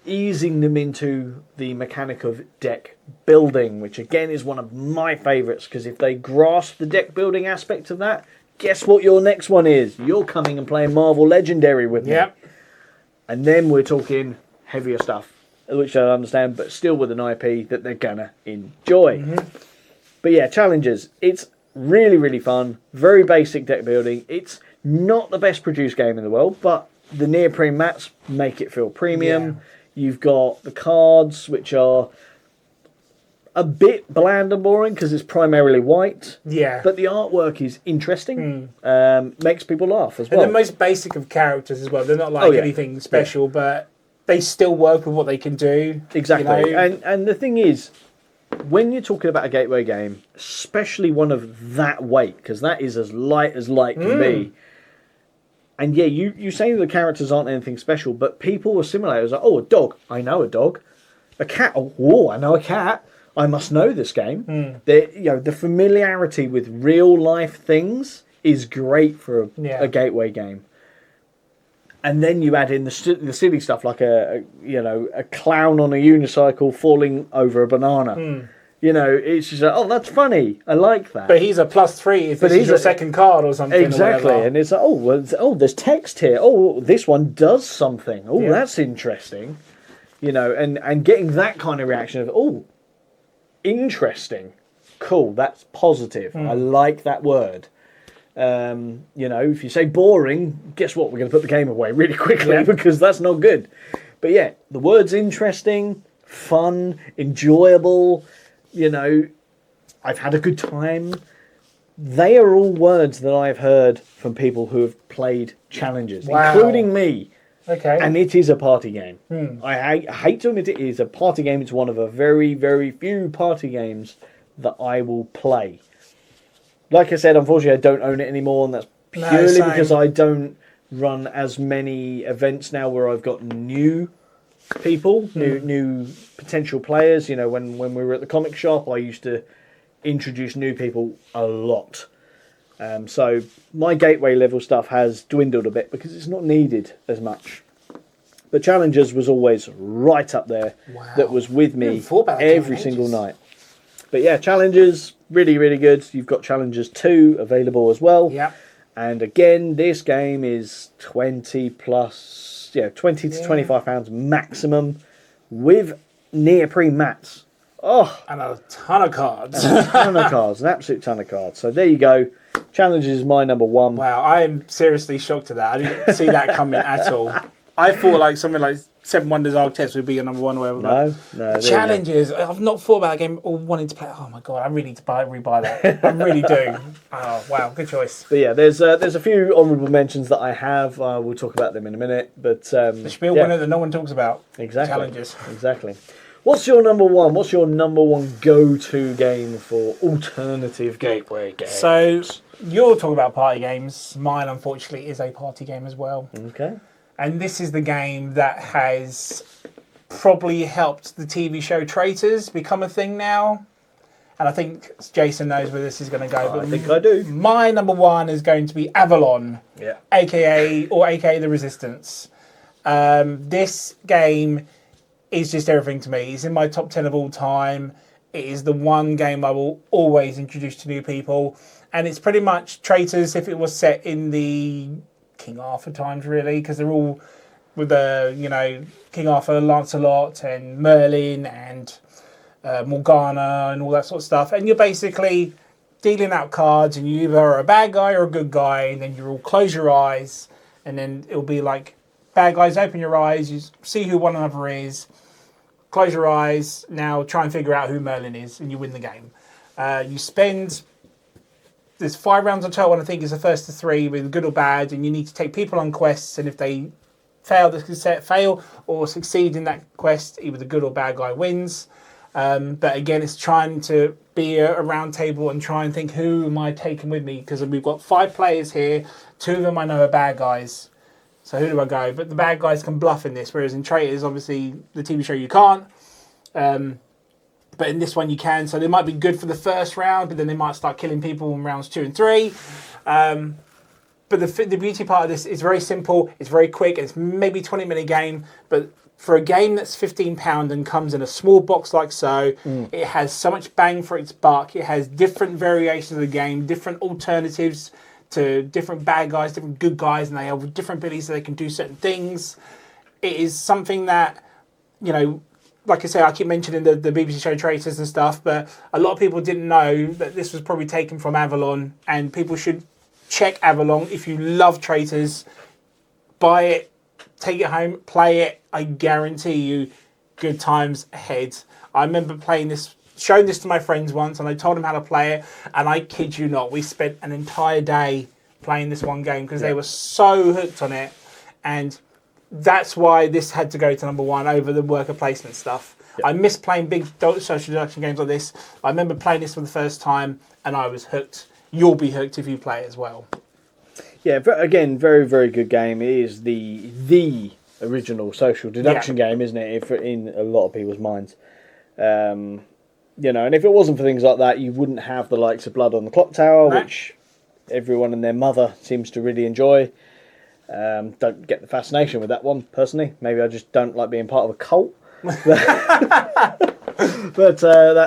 Speaker 1: easing them into the mechanic of deck building, which again is one of my favourites because if they grasp the deck building aspect of that, guess what your next one is? You're coming and playing Marvel Legendary with me.
Speaker 2: Yep.
Speaker 1: And then we're talking heavier stuff, which I don't understand, but still with an IP that they're gonna enjoy. Mm-hmm. But yeah, challenges. It's really fun, very basic deck building. It's not the best produced game in the world, but the neoprene mats make it feel premium. Yeah. You've got the cards, which are a bit bland and boring because it's primarily white.
Speaker 2: Yeah.
Speaker 1: But the artwork is interesting. Makes people laugh as well.
Speaker 2: And the most basic of characters as well. They're not like anything special, but they still work with what they can do.
Speaker 1: Exactly. And the thing is, when you're talking about a gateway game, especially one of that weight, because that is as light can be. And yeah, you say the characters aren't anything special, but people were similar. It was like, oh, a dog. I know a dog. A cat. Oh, I know a cat. I must know this game. The familiarity with real life things is great for a gateway game. And then you add in the silly stuff like a clown on a unicycle falling over a banana. It's just like, oh, that's funny. I like that.
Speaker 2: But he's a +3 if this is your second card or something.
Speaker 1: Exactly. And it's like, there's text here. Oh, this one does something. Oh, that's interesting. And getting that kind of reaction of, oh, interesting. cool. That's positive. I like that word. If you say boring, guess what? We're going to put the game away really quickly because that's not good. But yeah, the word's interesting, fun, enjoyable. I've had a good time. They are all words that I've heard from people who have played challenges, including me.
Speaker 2: Okay.
Speaker 1: And it is a party game. I hate to admit it is a party game. It's one of a very, very few party games that I will play. Like I said, unfortunately, I don't own it anymore, and that's purely because I don't run as many events now where I've got new people, new potential players. When we were at the comic shop, I used to introduce new people a lot. So my gateway level stuff has dwindled a bit because it's not needed as much. But Challengers was always right up there. Wow. That was with me every single night. But yeah, Challengers, really, really good. You've got Challengers 2 available as well.
Speaker 2: Yep.
Speaker 1: And again, this game is 20 to £25 maximum with neoprene mats. Oh,
Speaker 2: and a ton of cards.
Speaker 1: An absolute ton of cards. So there you go. Challengers is my number one.
Speaker 2: Wow, I am seriously shocked at that. I didn't see that coming at all. I thought like something like Seven Wonders Architects would be your number one or whatever.
Speaker 1: No.
Speaker 2: Challenges. I've not thought about that game or wanting to play. Oh my god, I really need to rebuy that. I really do. Oh wow, good choice.
Speaker 1: But yeah, there's a few honourable mentions that I have. We'll talk about them in a minute. But
Speaker 2: the spiel winner that no one talks about.
Speaker 1: Exactly.
Speaker 2: Challenges.
Speaker 1: Exactly. What's your number one? What's your number one go-to game for alternative gateway games?
Speaker 2: So you're talking about party games. Mine, unfortunately, is a party game as well.
Speaker 1: Okay.
Speaker 2: And this is the game that has probably helped the TV show Traitors become a thing now. And I think Jason knows where this is going to go.
Speaker 1: I think I do.
Speaker 2: My number one is going to be Avalon, aka The Resistance. This game is just everything to me. It's in my top 10 of all time. It is the one game I will always introduce to new people. And it's pretty much Traitors if it was set in the King Arthur times, really, because they're all with King Arthur, Lancelot and Merlin and Morgana and all that sort of stuff. And you're basically dealing out cards and you either are a bad guy or a good guy, and then you all close your eyes and then it'll be like, bad guys, open your eyes, you see who one another is, close your eyes, now try and figure out who Merlin is, and you win the game. There's 5 rounds on total, and I think it's the first to 3 with good or bad, and you need to take people on quests, and if they fail or succeed in that quest, either the good or bad guy wins. But again, it's trying to be a round table and try and think, who am I taking with me? Because we've got 5 players here, 2 of them I know are bad guys. So who do I go? But the bad guys can bluff in this, whereas in Traitors, obviously, the TV show, you can't. But in this one, you can. So they might be good for the first round, but then they might start killing people in rounds 2 and 3. But the beauty part of this is very simple. It's very quick. It's maybe a 20-minute game. But for a game that's £15 and comes in a small box like so, it has so much bang for its buck. It has different variations of the game, different alternatives to different bad guys, different good guys, and they have different abilities so they can do certain things. It is something that, like I say, I keep mentioning the BBC show Traitors and stuff, but a lot of people didn't know that this was probably taken from Avalon, and people should check Avalon. If you love Traitors, buy it, take it home, play it. I guarantee you good times ahead. I remember showing this to my friends once, and I told them how to play it, and I kid you not, we spent an entire day playing this one game because they were so hooked on it, and that's why this had to go to number one over the worker placement stuff. Yep. I miss playing big social deduction games like this. I remember playing this for the first time, and I was hooked. You'll be hooked if you play it as well.
Speaker 1: Yeah, again, very, very good game. It is the original social deduction game, isn't it, in a lot of people's minds. And if it wasn't for things like that, you wouldn't have the likes of Blood on the Clock Tower, which everyone and their mother seems to really enjoy. Don't get the fascination with that one, personally. Maybe I just don't like being part of a cult. But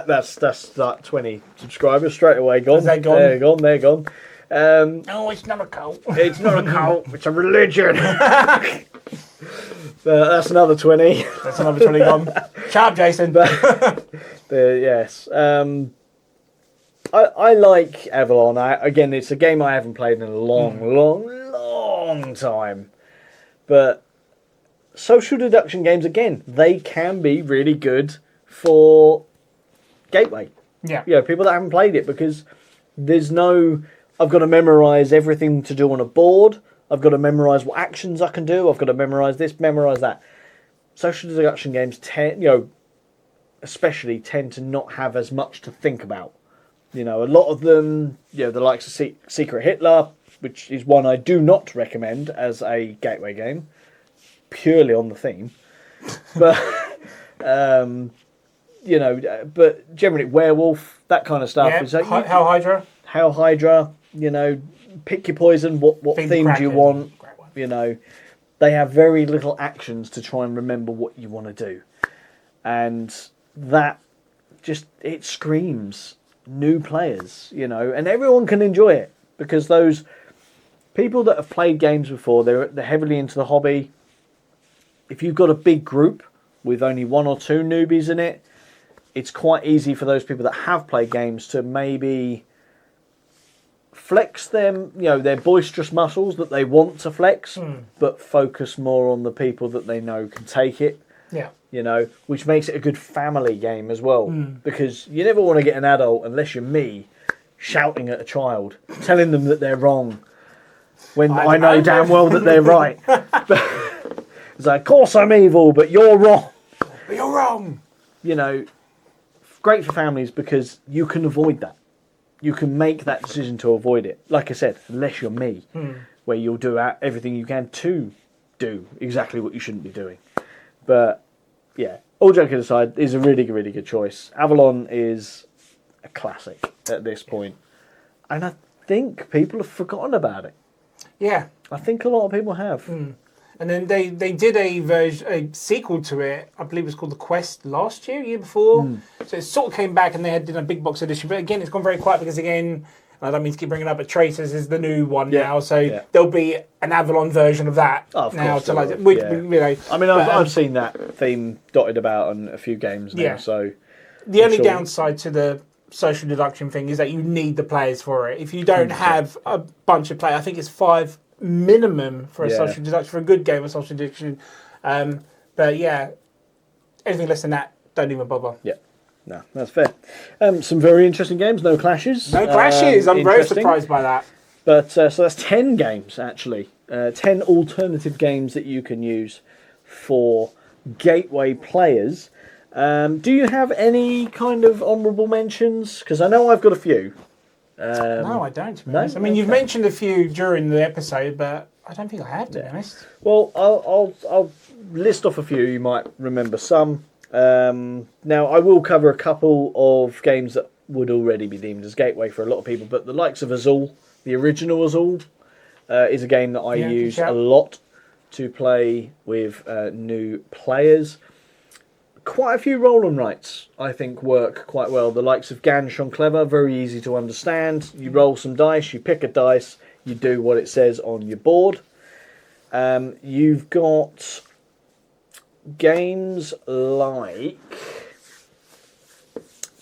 Speaker 1: that's like 20 subscribers straight away gone.
Speaker 2: Is that gone?
Speaker 1: They're gone.
Speaker 2: No, it's not a cult.
Speaker 1: It's not a cult. It's a religion. That's another 20.
Speaker 2: That's another 20 gone. Shut up, Jason.
Speaker 1: Yes. I like Avalon. Again, it's a game I haven't played in a long time. But social deduction games, again, they can be really good for Gateway.
Speaker 2: Yeah.
Speaker 1: You know, people that haven't played it, because there's no, I've got to memorise everything to do on a board. I've got to memorise what actions I can do. I've got to memorise this, memorise that. Social deduction games especially tend to not have as much to think about. You know, a lot of them, the likes of Secret Hitler, which is one I do not recommend as a Gateway game, purely on the theme. But, but generally Werewolf, that kind of stuff.
Speaker 2: Yeah,
Speaker 1: Is that
Speaker 2: Hell Hydra.
Speaker 1: Hell Hydra, pick your poison, what theme do you want? They have very little actions to try and remember what you want to do. And that it screams new players, and everyone can enjoy it, because those people that have played games before, they're heavily into the hobby. If you've got a big group with only one or two newbies in it, it's quite easy for those people that have played games to maybe flex them, their boisterous muscles that they want to flex, but focus more on the people that they know can take it.
Speaker 2: Yeah.
Speaker 1: Which makes it a good family game as well. Because you never want to get an adult, unless you're me, shouting at a child, telling them that they're wrong, when I know damn well that they're right. It's like, of course I'm evil, but you're wrong.
Speaker 2: But you're wrong.
Speaker 1: Great for families, because you can avoid that. You can make that decision to avoid it. Like I said, unless you're me, where you'll do everything you can to do exactly what you shouldn't be doing. But yeah, all joking aside, is a really, really good choice. Avalon is a classic at this point. And I think people have forgotten about it.
Speaker 2: Yeah.
Speaker 1: I think a lot of people have.
Speaker 2: And then they did a sequel to it. I believe it was called The Quest last year before. So it sort of came back, and they did a big box edition. But again, it's gone very quiet, because again, I don't mean to keep bringing it up, but Traitors is the new one now. So there'll be an Avalon version of that now.
Speaker 1: Course,
Speaker 2: I
Speaker 1: mean, I've seen that theme dotted about on a few games now.
Speaker 2: Yeah.
Speaker 1: So
Speaker 2: the only downside to the social deduction thing is that you need the players for it. If you don't have a bunch of players, I think it's 5 minimum for a social deduction, for a good game of social deduction. But yeah, anything less than that, don't even bother.
Speaker 1: Yeah. No, that's fair. Some very interesting games. No clashes.
Speaker 2: No clashes. I'm very surprised by that.
Speaker 1: But so that's 10 games, actually. 10 alternative games that you can use for Gateway players. Do you have any kind of honourable mentions? Because I know I've got a few.
Speaker 2: No, I don't, to be honest. I mean, you've mentioned a few during the episode, but I don't think I have, to be honest.
Speaker 1: Well, I'll list off a few. You might remember some. Now, I will cover a couple of games that would already be deemed as Gateway for a lot of people, but the likes of Azul, the original Azul, is a game that I use a lot to play with new players. Quite a few roll and writes, I think, work quite well. The likes of Gan Shon Clever, very easy to understand. You roll some dice, you pick a dice, you do what it says on your board. You've got games like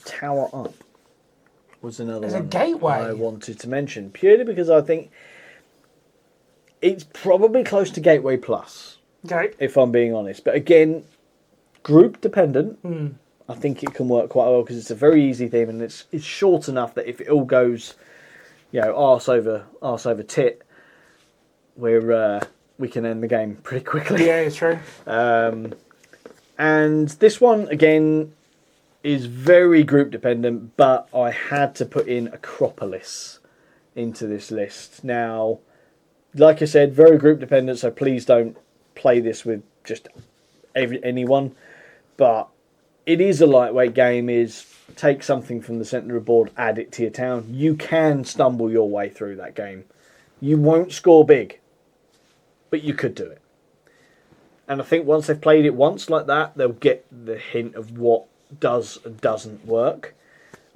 Speaker 1: Tower Up was another one
Speaker 2: a Gateway
Speaker 1: I wanted to mention, purely because I think it's probably close to Gateway Plus, if I'm being honest. But again, group dependent. I think it can work quite well, because it's a very easy theme, and it's short enough that if it all goes, arse over tit, we can end the game pretty quickly.
Speaker 2: Yeah, it's true.
Speaker 1: And this one, again, is very group dependent, but I had to put in Acropolis into this list. Now, like I said, very group dependent, so please don't play this with just anyone. But it is a lightweight game, take something from the centre of the board, add it to your town. You can stumble your way through that game. You won't score big, but you could do it. And I think once they've played it once like that, they'll get the hint of what does and doesn't work,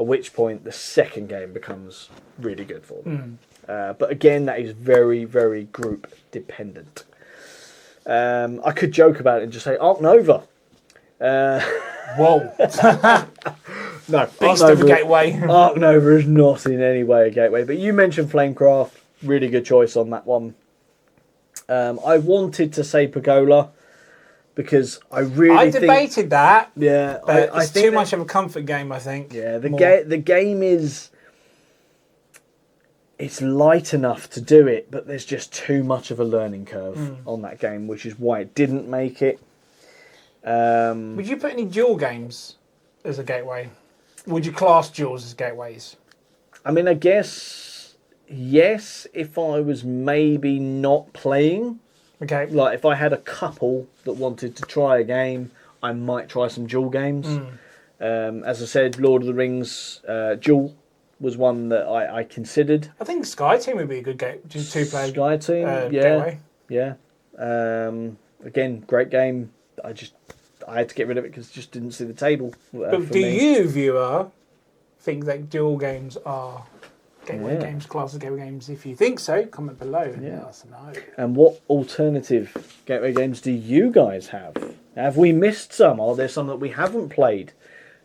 Speaker 1: at which point the second game becomes really good for them. But again, that is very, very group dependent. I could joke about it and just say Ark Nova.
Speaker 2: Whoa.
Speaker 1: No,
Speaker 2: Beast of a gateway.
Speaker 1: Ark Nova is not in any way a gateway. But you mentioned Flamecraft. Really good choice on that one. I wanted to say Pergola because I really
Speaker 2: debated that.
Speaker 1: Yeah,
Speaker 2: but
Speaker 1: I
Speaker 2: it's
Speaker 1: think
Speaker 2: too much of a comfort game, I think.
Speaker 1: Yeah, the game is... It's light enough to do it, but there's just too much of a learning curve on that game, which is why it didn't make it.
Speaker 2: Would you put any duel games as a gateway? Would you class duels as gateways?
Speaker 1: I mean, I guess, yes, if I was maybe not playing.
Speaker 2: Okay.
Speaker 1: Like, if I had a couple that wanted to try a game, I might try some duel games. As I said, Lord of the Rings duel was one that I considered.
Speaker 2: I think Sky Team would be a good game, just two-player
Speaker 1: Sky Team,
Speaker 2: gateway.
Speaker 1: Yeah. Again, great game. I had to get rid of it because it just didn't see the table.
Speaker 2: But do you, viewer, think that duel games are gateway games, class as gateway games? If you think so, comment below and let us know. And
Speaker 1: what alternative gateway games do you guys have? Have we missed some? Are there some that we haven't played?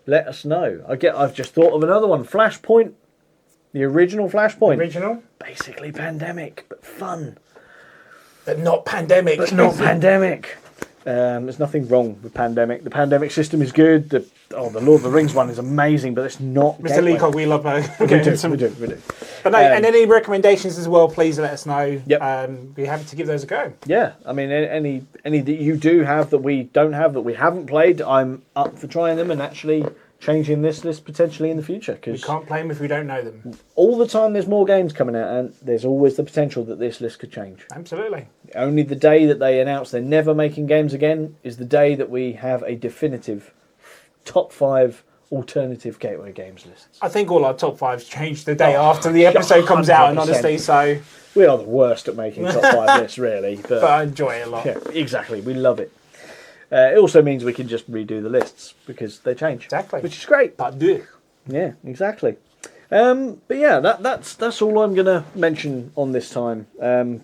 Speaker 1: Let us know. I've just thought of another one. Flashpoint. The original Flashpoint.
Speaker 2: Original?
Speaker 1: Basically Pandemic, but fun.
Speaker 2: But not Pandemic.
Speaker 1: Pandemic. There's nothing wrong with Pandemic. The Pandemic system is good. The Lord of the Rings one is amazing, but it's not
Speaker 2: Mr. Leacock, we love
Speaker 1: we do.
Speaker 2: But no, and any recommendations as well, please let us know.
Speaker 1: Yep.
Speaker 2: Be happy to give those a go.
Speaker 1: Yeah, I mean, any that you do have that we don't have, that we haven't played, I'm up for trying them and actually changing this list potentially in the future.
Speaker 2: We can't play them if we don't know them.
Speaker 1: All the time there's more games coming out, and there's always the potential that this list could change.
Speaker 2: Absolutely.
Speaker 1: Only the day that they announce they're never making games again is the day that we have a definitive top 5 alternative gateway games lists.
Speaker 2: I think all our top 5s change the day after the episode comes out, and honestly, so...
Speaker 1: We are the worst at making top 5 lists, really. But
Speaker 2: I enjoy it a lot.
Speaker 1: Yeah, exactly. We love it. It also means we can just redo the lists because they change.
Speaker 2: Exactly.
Speaker 1: Which is great.
Speaker 2: But do.
Speaker 1: Yeah, exactly. But yeah, that's all I'm going to mention on this time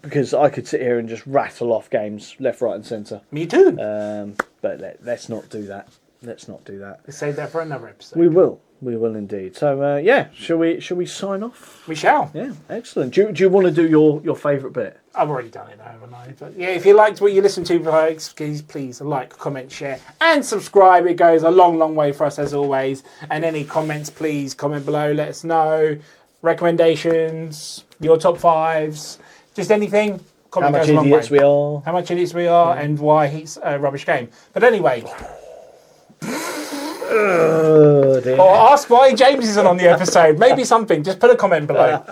Speaker 1: because I could sit here and just rattle off games left, right and centre.
Speaker 2: Me too.
Speaker 1: But let's not do that. Let's not do that.
Speaker 2: Let's save that for another episode.
Speaker 1: We will. We will indeed. So yeah, shall we sign off?
Speaker 2: We shall.
Speaker 1: Yeah, excellent. Do you want to do your favourite bit?
Speaker 2: I've already done it, haven't I? But yeah, if you liked what you listened to, please like, comment, share, and subscribe. It goes a long, long way for us as always. And any comments, please comment below. Let us know. Recommendations, your top 5s, just anything. Comment
Speaker 1: How much idiots we are.
Speaker 2: How much idiots we are, and why he's a rubbish game. But anyway. Or ask why James isn't on the episode. Maybe something. Just put a comment below.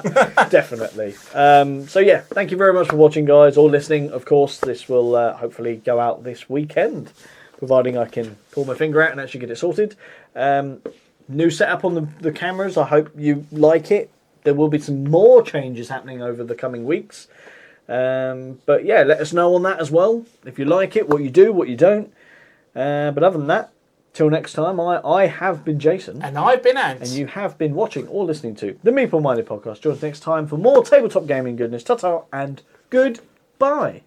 Speaker 1: Definitely. So yeah, thank you very much for watching, guys, or listening. Of course, this will hopefully go out this weekend, providing I can pull my finger out and actually get it sorted. New setup on the cameras. I hope you like it. There will be some more changes happening over the coming weeks. But yeah, let us know on that as well. If you like it, what you do, what you don't. But other than that, till next time, I have been Jason.
Speaker 2: And I've been Ant.
Speaker 1: And you have been watching or listening to the Meeple Menu podcast. Join us next time for more tabletop gaming goodness. Ta-ta and goodbye.